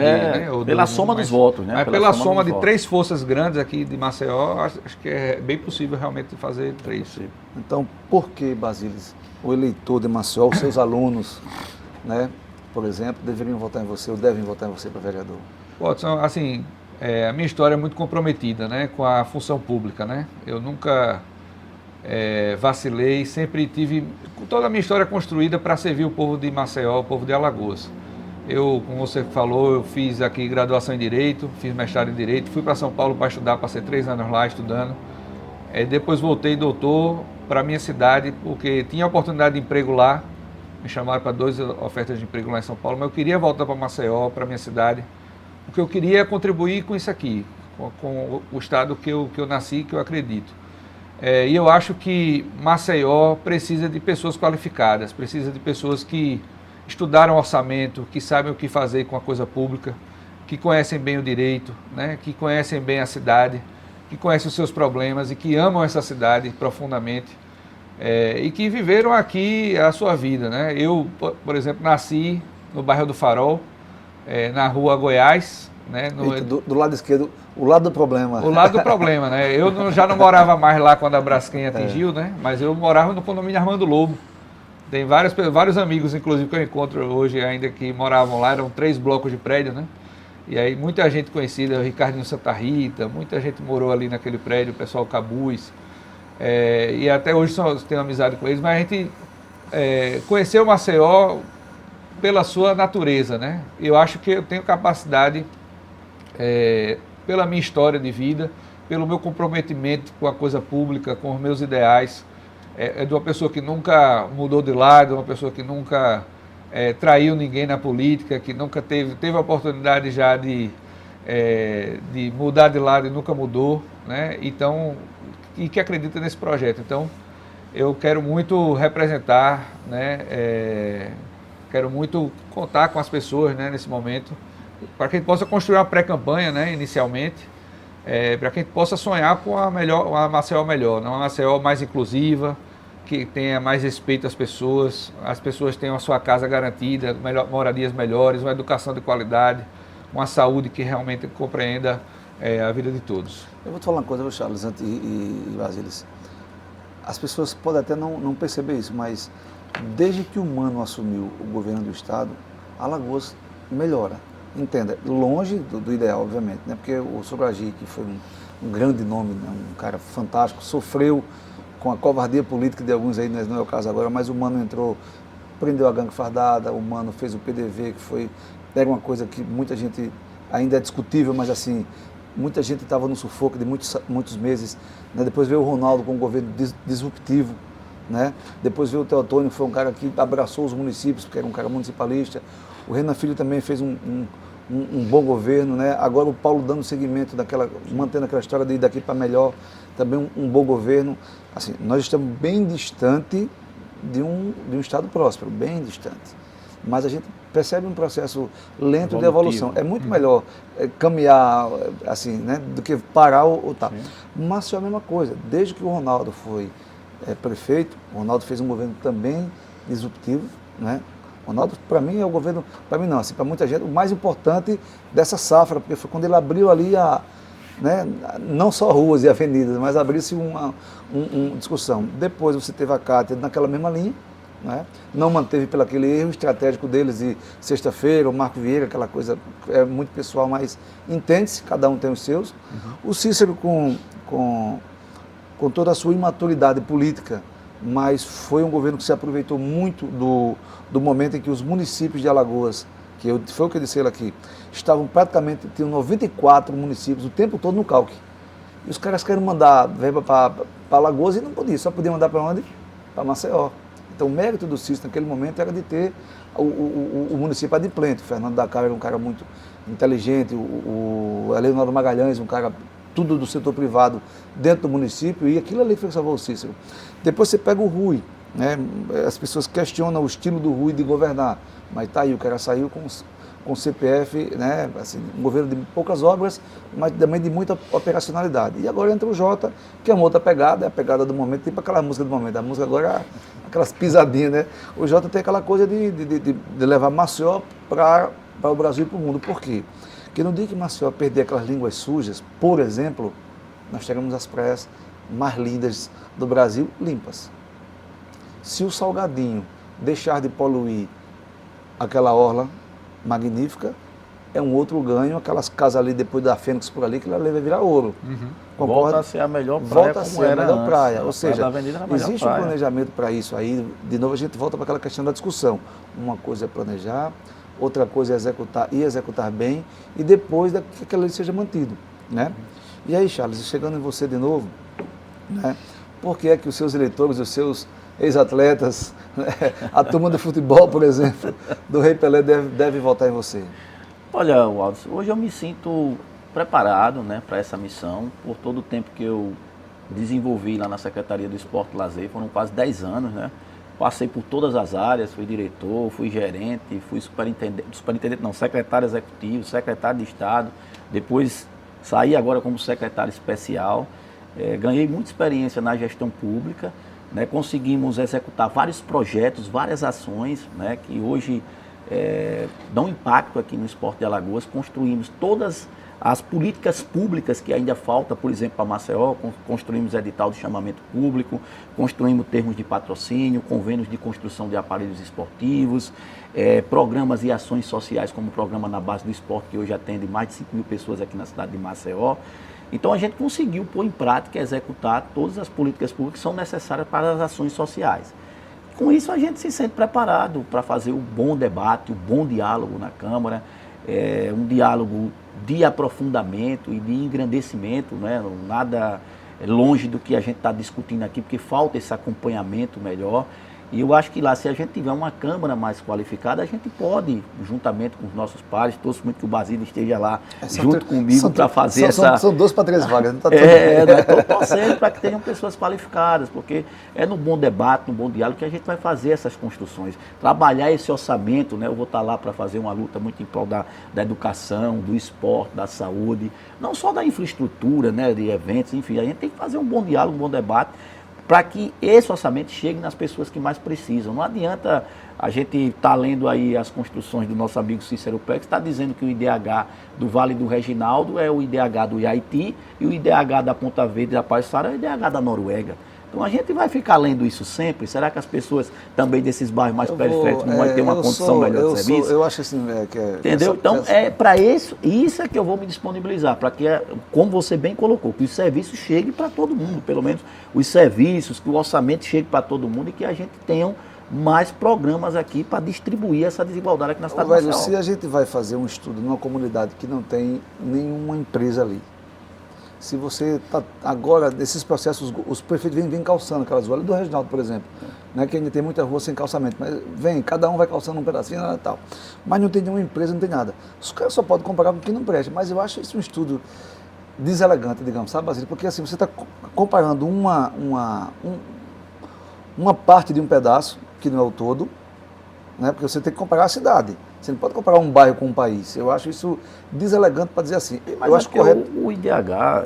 ou pela soma dos votos, né? Mas pela soma de três forças grandes aqui de Maceió, acho que é bem possível realmente fazer três. Então, por que, Basílis, o eleitor de Maceió, os seus alunos, né, por exemplo, deveriam votar em você ou devem votar em você para vereador? Watson, assim, a minha história é muito comprometida, né, com a função pública, né? Eu nunca vacilei, sempre tive toda a minha história construída para servir o povo de Maceió, o povo de Alagoas. Eu, como você falou, eu fiz aqui graduação em Direito, fiz mestrado em Direito, fui para São Paulo para estudar, passei 3 anos lá estudando. Depois voltei doutor para a minha cidade, porque tinha oportunidade de emprego lá, me chamaram para 2 ofertas de emprego lá em São Paulo, mas eu queria voltar para Maceió, para a minha cidade, porque eu queria contribuir com isso aqui, com o estado que eu nasci, que eu acredito. E eu acho que Maceió precisa de pessoas qualificadas, precisa de pessoas que estudaram orçamento, que sabem o que fazer com a coisa pública, que conhecem bem o direito, né, que conhecem bem a cidade, que conhecem os seus problemas e que amam essa cidade profundamente e que viveram aqui a sua vida, né? Eu, por exemplo, nasci no bairro do Farol, na rua Goiás, né? Do lado esquerdo, o lado do problema. O lado do problema, né? Eu já não morava mais lá quando a Braskem atingiu, né? Mas eu morava no condomínio Armando Lobo. Tem vários amigos, inclusive, que eu encontro hoje ainda que moravam lá, eram 3 blocos de prédio, né? E aí muita gente conhecida, o Ricardinho Santa Rita, muita gente morou ali naquele prédio, o pessoal Cabuz, e até hoje tenho amizade com eles, mas a gente conheceu Maceió pela sua natureza, né? Eu acho que eu tenho capacidade, pela minha história de vida, pelo meu comprometimento com a coisa pública, com os meus ideais, de uma pessoa que nunca mudou de lado, uma pessoa que nunca traiu ninguém na política, que nunca teve a oportunidade já de mudar de lado e nunca mudou, né? Então, e que acredita nesse projeto. Então, eu quero muito representar, né? Quero muito contar com as pessoas, né, nesse momento, para que a gente possa construir uma pré-campanha, né, inicialmente, para que a gente possa sonhar com uma Maceió melhor, uma Maceió mais inclusiva, que tenha mais respeito às pessoas tenham a sua casa garantida, moradias melhores, uma educação de qualidade, uma saúde que realmente compreenda a vida de todos. Eu vou te falar uma coisa, Charles e Basílis. As pessoas podem até não perceber isso, mas desde que o Mano assumiu o governo do estado, Alagoas melhora. Entenda, longe do ideal, obviamente, né? Porque o Sobragi, que foi um grande nome, né? Um cara fantástico, sofreu com a covardia política de alguns aí, não é o caso agora, mas o Mano entrou, prendeu a gangue fardada, o Mano fez o PDV, que era uma coisa que muita gente, ainda é discutível, mas assim, muita gente estava no sufoco de muitos meses, né? Depois veio o Ronaldo com um governo disruptivo, né? Depois veio o Teotônio, foi um cara que abraçou os municípios, porque era um cara municipalista. O Renan Filho também fez um bom governo, né? Agora o Paulo dando seguimento mantendo aquela história de ir daqui para melhor, também um bom governo. Assim, nós estamos bem distante de um estado próspero, bem distante. Mas a gente percebe um processo lento de evolução. É muito melhor caminhar assim, né, do que parar ou tá. Mas é a mesma coisa. Desde que o Ronaldo foi prefeito, o Ronaldo fez um governo também disruptivo, né? O Ronaldo, para mim, é o governo, para mim não, assim, para muita gente, o mais importante dessa safra, porque foi quando ele abriu ali né, não só ruas e avenidas, mas abriu-se uma discussão. Depois você teve a Cátia naquela mesma linha, né? Não manteve pelo aquele erro estratégico deles de sexta-feira, o Marco Vieira, aquela coisa muito pessoal, mas entende-se, cada um tem os seus. O Cícero com toda a sua imaturidade política, mas foi um governo que se aproveitou muito do momento em que os municípios de Alagoas, foi o que eu disse aqui, tinham 94 municípios o tempo todo no calque. E os caras querem mandar verba para Alagoas e não podia, só podia mandar para onde? Para Maceió. Então o mérito do Cícero naquele momento era de ter o município adimplente. O Fernando da Câmara era um cara muito inteligente, o Leonardo Magalhães, um cara tudo do setor privado dentro do município, e aquilo ali foi que salvou o Cícero. Depois você pega o Rui, né? As pessoas questionam o estilo do Rui de governar, mas tá aí, o cara saiu com CPF, né, assim, um governo de poucas obras, mas também de muita operacionalidade. E agora entra o Jota, que é uma outra pegada, é a pegada do momento, tipo aquela música do momento. A música agora, aquelas pisadinhas, né? O Jota tem aquela coisa de levar Maceió para o Brasil e para o mundo. Por quê? Porque no dia que Maceió perder aquelas línguas sujas, por exemplo, nós teremos as praias mais lindas do Brasil limpas. Se o Salgadinho deixar de poluir aquela orla magnífica, é um outro ganho, aquelas casas ali depois da Fênix por ali, que ela vai virar ouro. Concorda? Volta a ser a melhor praia. Volta a ser a melhor praia. Ou seja, existe um praia. planejamento para isso aí. De novo, a gente volta para aquela questão da discussão. Uma coisa é planejar, outra coisa é executar e executar bem, e depois que aquilo ali seja mantido, né? E aí, Charles, chegando em você de novo, né? Por que é que os seus eleitores, os seus ex-atletas, né? A turma do futebol, por exemplo, do Rei Pelé deve votar em você? Olha, Waldo, hoje eu me sinto preparado, né, para essa missão, por todo o tempo que eu desenvolvi lá na Secretaria do Esporte e Lazer, foram quase 10 anos, né? Passei por todas as áreas, fui diretor, fui gerente, fui secretário executivo, secretário de Estado, depois saí agora como secretário especial, ganhei muita experiência na gestão pública, né, conseguimos executar vários projetos, várias ações, né, que hoje dão impacto aqui no esporte de Alagoas. Construímos todas as políticas públicas que ainda falta, por exemplo, para Maceió, construímos edital de chamamento público, construímos termos de patrocínio, convênios de construção de aparelhos esportivos, programas e ações sociais, como o programa Na Base do Esporte, que hoje atende mais de 5.000 pessoas aqui na cidade de Maceió. Então a gente conseguiu pôr em prática e executar todas as políticas públicas que são necessárias para as ações sociais. Com isso a gente se sente preparado para fazer o bom debate, o bom diálogo na Câmara, um diálogo de aprofundamento e de engrandecimento, né? Nada longe do que a gente está discutindo aqui, porque falta esse acompanhamento melhor. E eu acho que lá, se a gente tiver uma Câmara mais qualificada, a gente pode, juntamente com os nossos pares, torço muito que o Basílio esteja lá junto comigo para fazer essa... São 2 para 3 vagas, não está Estou torcendo para que tenham pessoas qualificadas, porque é no bom debate, no bom diálogo que a gente vai fazer essas construções. Trabalhar esse orçamento, né? Eu vou estar lá para fazer uma luta muito em prol da educação, do esporte, da saúde, não só da infraestrutura, né? De eventos, enfim, a gente tem que fazer um bom diálogo, um bom debate, para que esse orçamento chegue nas pessoas que mais precisam. Não adianta a gente estar lendo aí as construções do nosso amigo Cícero Pex, está dizendo que o IDH do Vale do Reginaldo é o IDH do Haiti e o IDH da Ponta Verde da Paisara é o IDH da Noruega. Então a gente vai ficar lendo isso sempre? Será que as pessoas também desses bairros mais periféricos não vão ter uma condição melhor de serviço? Eu acho assim, entendeu? Então é para isso é que eu vou me disponibilizar, para que, como você bem colocou, que os serviços cheguem para todo mundo, pelo menos os serviços, que o orçamento chegue para todo mundo e que a gente tenha mais programas aqui para distribuir essa desigualdade aqui na cidade de Maceió. Se a gente vai fazer um estudo numa comunidade que não tem nenhuma empresa ali, se você está agora, nesses processos, os prefeitos vêm calçando aquelas ruas, do Reginaldo, por exemplo, né, que ainda tem muita rua sem calçamento, mas cada um vai calçando um pedacinho e tal. Mas não tem nenhuma empresa, não tem nada. Os caras só podem comparar com o que não presta, mas eu acho isso um estudo deselegante, digamos, sabe, Basílio? Porque assim, você está comparando uma parte de um pedaço, que não é o todo, né, porque você tem que comparar a cidade. Você não pode comparar um bairro com um país. Eu acho isso deselegante para dizer assim. Mas eu acho correto. O IDH,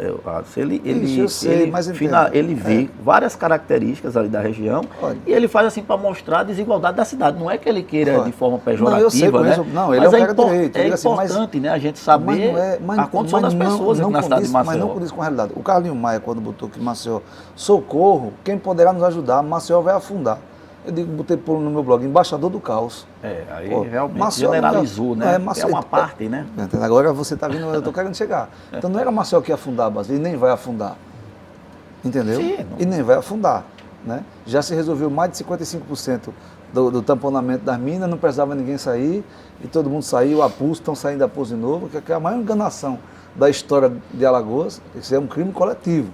ele vê várias características ali da região. Olha, e ele faz assim para mostrar a desigualdade da cidade. Não é que ele queira de forma pejorativa, né? Não, ele mas é um cara direito. É importante, né, a gente saber a condição das pessoas aqui na cidade de Maceió. Mas não condiz com a realidade. O Carlinho Maia, quando botou aqui em Maceió, socorro, quem poderá nos ajudar, Maceió vai afundar. Eu digo, botei no meu blog, embaixador do caos. Aí realmente Maceió generalizou, né? É uma parte, né? Agora você está vindo, eu estou querendo chegar. Então não era Maceió que ia afundar, Basílio, e nem vai afundar. Entendeu? Sim, e nem vai afundar. Né? Já se resolveu mais de 55% do tamponamento das minas, não precisava ninguém sair, e todo mundo saiu, a PUS, estão saindo da PUS de novo, que é a maior enganação da história de Alagoas. Isso é um crime coletivo.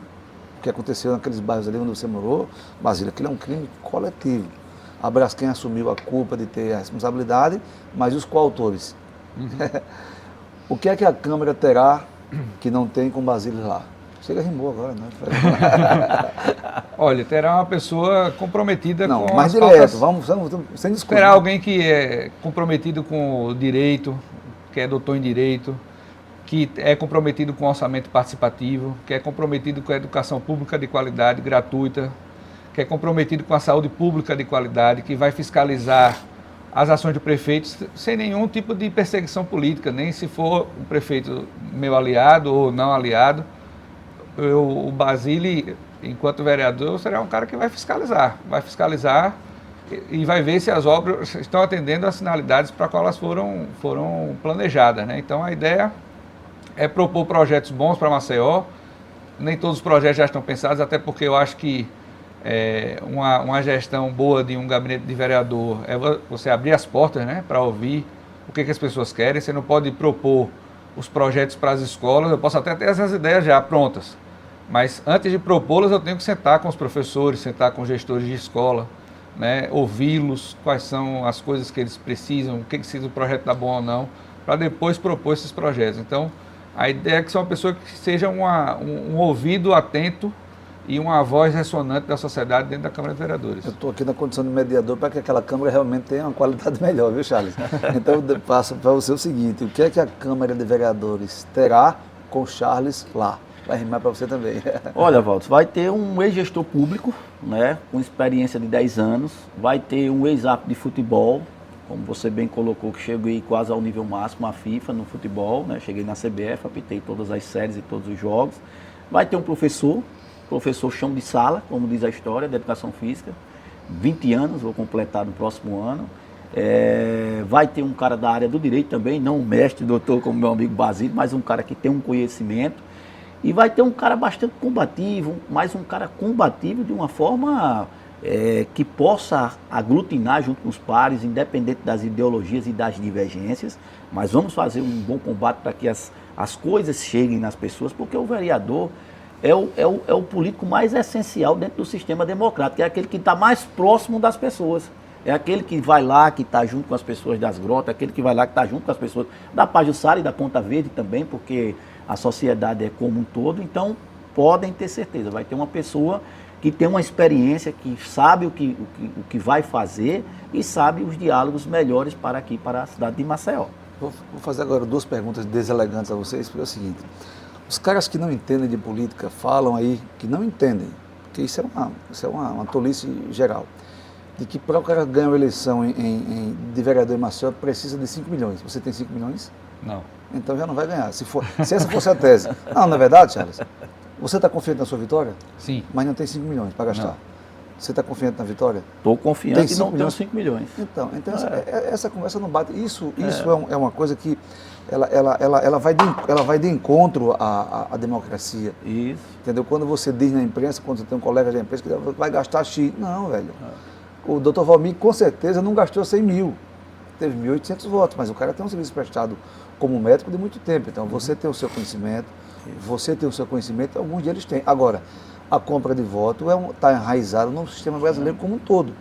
O que aconteceu naqueles bairros ali onde você morou, Basílio, aquilo é um crime coletivo. A Braskem assumiu a culpa de ter a responsabilidade, mas e os coautores? O que é que a Câmara terá que não tem com Basílio lá? Chega, rimou agora, né? Olha, terá uma pessoa comprometida com mais as direto, pautas, vamos sem discutir. Terá alguém que é comprometido com o direito, que é doutor em Direito, que é comprometido com orçamento participativo, que é comprometido com a educação pública de qualidade, gratuita, que é comprometido com a saúde pública de qualidade, que vai fiscalizar as ações do prefeito sem nenhum tipo de perseguição política, nem se for o prefeito meu aliado ou não aliado. O Basile, enquanto vereador, será um cara que vai fiscalizar e vai ver se as obras estão atendendo às finalidades para qual elas foram planejadas, né? Então a ideia é propor projetos bons para Maceió. Nem todos os projetos já estão pensados, até porque eu acho que uma gestão boa de um gabinete de vereador é você abrir as portas, né, para ouvir o que as pessoas querem. Você não pode propor os projetos para as escolas. Eu posso até ter essas ideias já prontas, mas antes de propô-las eu tenho que sentar com os professores, sentar com os gestores de escola, né, ouvi-los, quais são as coisas que eles precisam, o que se o projeto está bom ou não, para depois propor esses projetos. Então, a ideia é que seja uma pessoa que seja um ouvido atento e uma voz ressonante da sociedade dentro da Câmara de Vereadores. Eu estou aqui na condição de mediador para que aquela Câmara realmente tenha uma qualidade melhor, viu, Charles? Então, eu passo para você o seguinte: o que é que a Câmara de Vereadores terá com Charles lá? Vai rimar para você também. Olha, Walter, vai ter um ex-gestor público, né, com experiência de 10 anos, vai ter um ex-árbitro de futebol, como você bem colocou, que cheguei quase ao nível máximo, a FIFA no futebol, né, cheguei na CBF, apitei todas as séries e todos os jogos. Vai ter um professor chão de sala, como diz a história, de educação física, 20 anos, vou completar no próximo ano. Vai ter um cara da área do direito também, não um mestre, doutor, como meu amigo Basílio, mas um cara que tem um conhecimento. E vai ter um cara bastante combativo, mas um cara combativo de uma forma que possa aglutinar junto com os pares, independente das ideologias e das divergências. Mas vamos fazer um bom combate para que as coisas cheguem nas pessoas, porque o vereador é o político mais essencial dentro do sistema democrático, é aquele que está mais próximo das pessoas. É aquele que vai lá, que está junto com as pessoas das grotas, aquele que vai lá, que está junto com as pessoas da Pajuçara e da Ponta Verde também, porque a sociedade é como um todo. Então, podem ter certeza, vai ter uma pessoa que tem uma experiência, que sabe o que vai fazer e sabe os diálogos melhores para aqui, para a cidade de Maceió. Vou fazer agora 2 perguntas deselegantes a vocês, porque é o seguinte: os caras que não entendem de política falam aí que não entendem, porque isso é uma tolice geral, de que para o cara ganhar uma eleição de vereador em Maceió precisa de 5 milhões. Você tem 5 milhões? Não. Então já não vai ganhar. Se essa fosse a tese. Não é verdade, Charles? Você está confiante na sua vitória? Sim. Mas não tem 5 milhões para gastar. Não. Você está confiante na vitória? Estou confiante e não tenho 5 milhões. Então essa conversa não bate. Isso é uma coisa que ela vai de encontro à democracia. Isso. Entendeu? Quando você diz na imprensa, quando você tem um colega da imprensa que vai gastar X. Não, velho. O doutor Valmir com certeza não gastou 100 mil. Teve 1.800 votos, mas o cara tem um serviço prestado como médico de muito tempo. Então você tem o seu conhecimento, alguns deles têm. Agora, a compra de voto está enraizada no sistema brasileiro como um todo.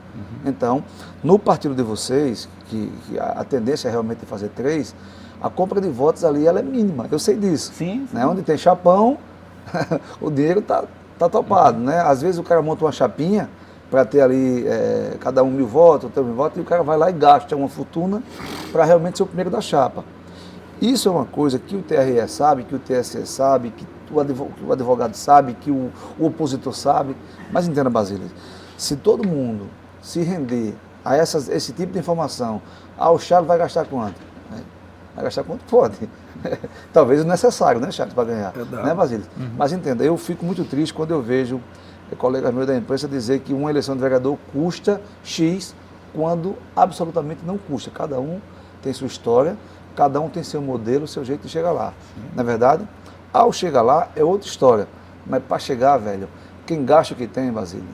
Então, no partido de vocês, que a tendência é realmente fazer 3, a compra de votos ali ela é mínima. Eu sei disso. Sim. Né? Onde tem chapão, o dinheiro está topado. Né? Às vezes o cara monta uma chapinha para ter ali cada 1.000 votos, 3.000 votos, e o cara vai lá e gasta uma fortuna para realmente ser o primeiro da chapa. Isso é uma coisa que o TRE sabe, que o TSE sabe, que o advogado sabe, que o opositor sabe. Mas entenda, Basílio, se todo mundo se render a esse tipo de informação, o Charles vai gastar quanto? Vai gastar quanto pode. Talvez o necessário, né, Charles, para ganhar. Né, Basílio? Mas entenda, eu fico muito triste quando eu vejo colegas meus da imprensa dizer que uma eleição de vereador custa X, quando absolutamente não custa. Cada um tem sua história, cada um tem seu modelo, seu jeito de chegar lá. Não é verdade? Ao chegar lá é outra história. Mas para chegar, velho, quem gasta o que tem, Basílio,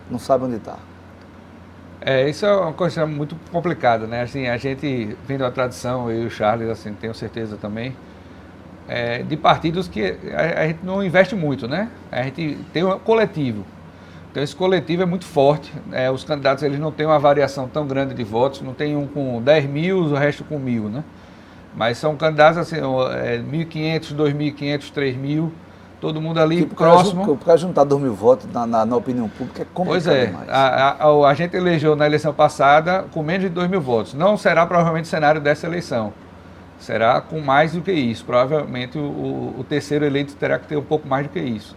não sabe onde está. Isso é uma coisa muito complicada, né? Assim, a gente vem de uma tradição, eu e o Charles, assim, tenho certeza também, de partidos que a gente não investe muito, né? A gente tem um coletivo. Então esse coletivo é muito forte. Os candidatos eles não têm uma variação tão grande de votos, não tem um com 10 mil, o resto com 1.000, né? Mas são candidatos assim, 1.500, 2.500, 3.000, todo mundo ali próximo. Para juntar 2.000 votos na opinião pública é complicado. Pois é, demais. A gente elegeu na eleição passada com menos de 2.000 votos. Não será provavelmente o cenário dessa eleição. será com mais do que isso. Provavelmente o terceiro eleito terá que ter um pouco mais do que isso.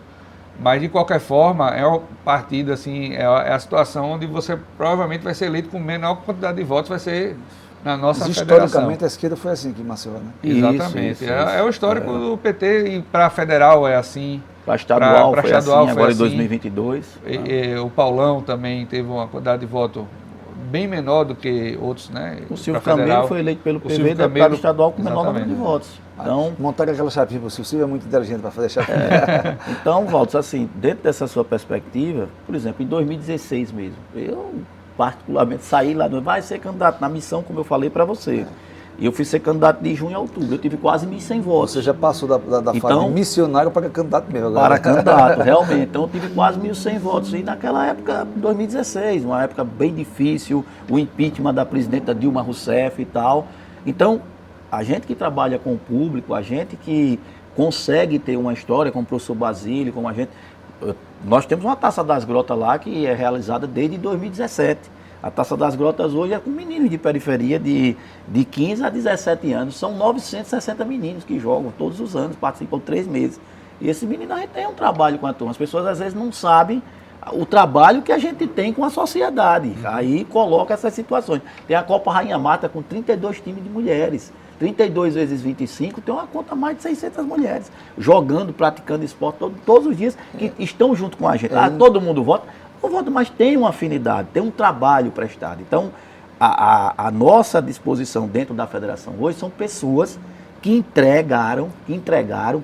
Mas, de qualquer forma, é um partido, assim, é a situação onde você provavelmente vai ser eleito com menor quantidade de votos, vai ser na nossa federação. Historicamente, a esquerda foi assim que Maceió, né? Exatamente. É o histórico do PT, e para a federal é assim. Para estadual, pra foi estadual assim, foi agora assim. em 2022. O Paulão também teve uma quantidade de voto bem menor do que outros, né? O Silvio Camelo foi eleito pelo PV, deputado estadual com o menor número de votos. Então, montaram aquela chapinha, o Silvio é muito inteligente para fazer chapinha. Então, Valdes, assim, dentro dessa sua perspectiva, por exemplo, em 2016 mesmo, eu particularmente saí lá, vai ser candidato na missão, como eu falei para você. E eu fui ser candidato de junho a outubro, eu tive quase 1.100 votos. Você já passou da então, fase de missionário para candidato mesmo agora. Para candidato, realmente. Então eu tive quase 1.100 votos. E naquela época, 2016, uma época bem difícil, o impeachment da presidenta Dilma Rousseff e tal. Então, a gente que trabalha com o público, a gente que consegue ter uma história como o professor Basílio, como a gente... Nós temos uma Taça das Grotas lá que é realizada desde 2017. A Taça das Grotas hoje é com meninos de periferia de 15 a 17 anos. São 960 meninos que jogam todos os anos, participam 3 meses. E esses meninos, a gente tem um trabalho com a turma. As pessoas às vezes não sabem o trabalho que a gente tem com a sociedade. Aí coloca essas situações. Tem a Copa Rainha Marta com 32 times de mulheres. 32 vezes 25, tem uma conta mais de 600 mulheres. Jogando, praticando esporte todos os dias, que estão junto com a gente. Todo mundo vota. O voto, mas tem uma afinidade, tem um trabalho prestado. Então, a nossa disposição dentro da federação hoje são pessoas que entregaram,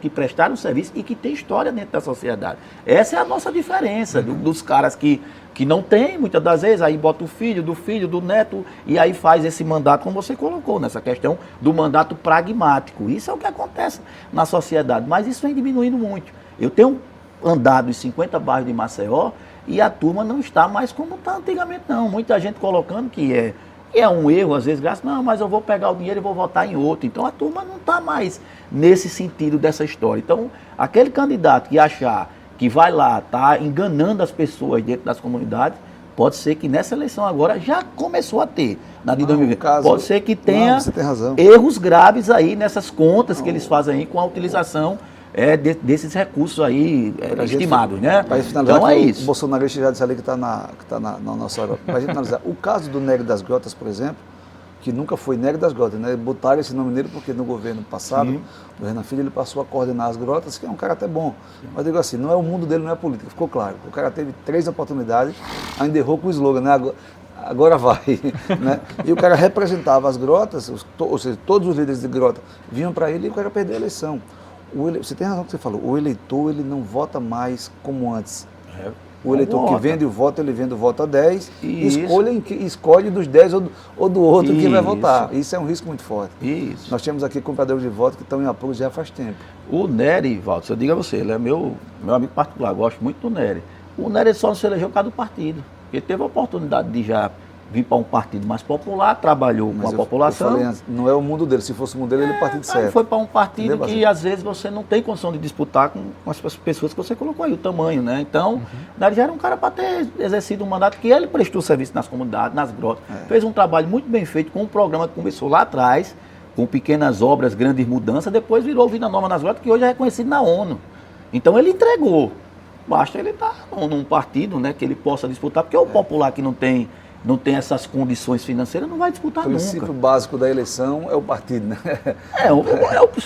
que prestaram serviço e que têm história dentro da sociedade. Essa é a nossa diferença dos caras que não tem, muitas das vezes, aí bota o filho, do neto, e aí faz esse mandato, como você colocou, nessa questão do mandato pragmático. Isso é o que acontece na sociedade, mas isso vem diminuindo muito. Eu tenho andado em 50 bairros de Maceió, e a turma não está mais como está antigamente, não. Muita gente colocando que é um erro, às vezes, graças, não, mas eu vou pegar o dinheiro e vou votar em outro. Então, a turma não está mais nesse sentido dessa história. Então, aquele candidato que achar que vai lá, está enganando as pessoas dentro das comunidades, pode ser que nessa eleição agora já começou a ter, na de 2020. Pode ser que tenha erros graves aí nessas contas que eles fazem aí com a utilização desses recursos aí estimados, né? Para finalizar, então é isso. O Bolsonaro já disse ali que está na nossa hora. Para a gente analisar, o caso do Nery das Grotas, por exemplo, que nunca foi Nery das Grotas, né? Botaram esse nome nele porque no governo passado, do Renan Filho, ele passou a coordenar as grotas, que é um cara até bom. Mas digo assim, não é o mundo dele, não é a política, ficou claro. O cara teve 3 oportunidades, ainda errou com o slogan, né? Agora vai, né? E o cara representava as grotas, ou seja, todos os líderes de grota vinham para ele e o cara perdeu a eleição. Você tem razão que você falou, o eleitor ele não vota mais como antes. O eleitor que vende o voto, ele vende o voto a 10 e escolhe dos 10 ou do outro que vai votar. Isso é um risco muito forte. Isso. Nós temos aqui compradores de voto que estão em apoio já faz tempo. O Nery, Walter, eu digo a você, ele é meu amigo particular, gosto muito do Nery. O Nery só não se elegeu por causa do partido. Ele teve a oportunidade de já vir para um partido mais popular, trabalhou com a população. Eu falei antes, não é o mundo dele, se fosse o mundo dele, ele é o partido certo. Ele foi para um partido que às vezes você não tem condição de disputar com as pessoas que você colocou aí, o tamanho, né? Então, ele já era um cara para ter exercido um mandato que ele prestou serviço nas comunidades, nas grotas, fez um trabalho muito bem feito com um programa que começou lá atrás, com pequenas obras, grandes mudanças, depois virou Vida Nova nas Grotas, que hoje é reconhecido na ONU. Então ele entregou. Basta ele estar num partido, né, que ele possa disputar, porque o popular que não tem essas condições financeiras, não vai disputar nunca. O princípio básico da eleição é o partido, né?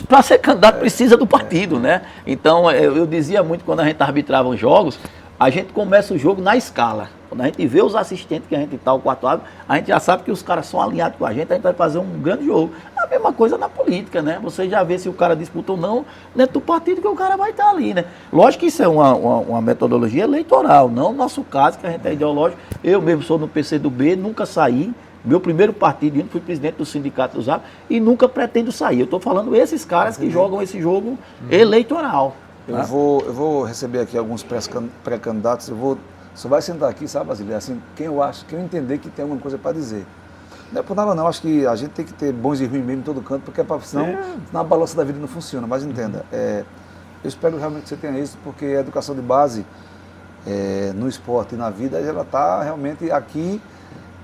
Para ser candidato precisa do partido, né? Então, eu dizia muito quando a gente arbitrava os jogos, a gente começa o jogo na escala. Quando a gente vê os assistentes que a gente está, o quarto árbitro, a gente já sabe que os caras são alinhados com a gente vai fazer um grande jogo. A mesma coisa na política, né? Você já vê se o cara disputa ou não dentro do partido que o cara vai estar ali, né? Lógico que isso é uma metodologia eleitoral, não no nosso caso, que a gente é ideológico. Eu mesmo sou no PCdoB, nunca saí. Meu primeiro partido, fui presidente do Sindicato dos Árbitros e nunca pretendo sair. Eu estou falando esses caras que jogam esse jogo eleitoral. Eu vou receber aqui alguns pré-candidatos, você vai sentar aqui, sabe, Basílio? Assim, quem eu entender que tem alguma coisa para dizer. Não é por nada não, acho que a gente tem que ter bons e ruins mesmo em todo canto, porque senão a balança da vida não funciona, mas entenda, eu espero realmente que você tenha isso, porque a educação de base no esporte e na vida, ela está realmente aqui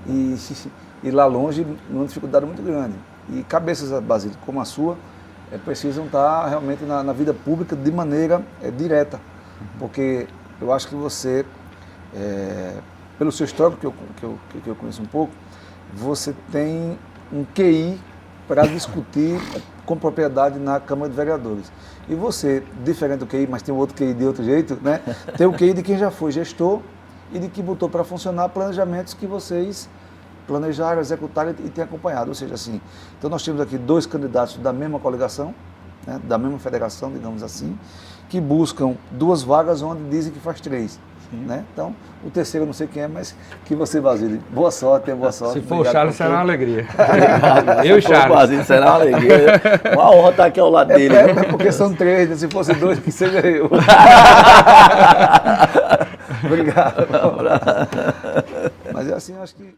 e lá longe numa dificuldade muito grande. E cabeças, Basílio, como a sua, precisam estar realmente na vida pública de maneira direta. Porque eu acho que você, pelo seu histórico que eu conheço um pouco, você tem um QI para discutir com propriedade na Câmara de Vereadores. E você, diferente do QI, mas tem outro QI de outro jeito, né? Tem o QI de quem já foi gestor e de que botou para funcionar planejamentos que vocês planejaram, executaram e têm acompanhado. Ou seja, assim, então nós temos aqui 2 candidatos da mesma coligação, né, da mesma federação, digamos assim, que buscam 2 vagas onde dizem que faz 3. Né? Então, o terceiro eu não sei quem é, mas que você, Basílio. Boa sorte, boa sorte. Se for o Charles, será uma alegria. Eu e o Charles. Basílio, será uma alegria. Uma honra estar aqui ao lado dele. Porque são 3, né? Se fosse 2, que seja eu. Obrigado. Mas é assim, eu acho que...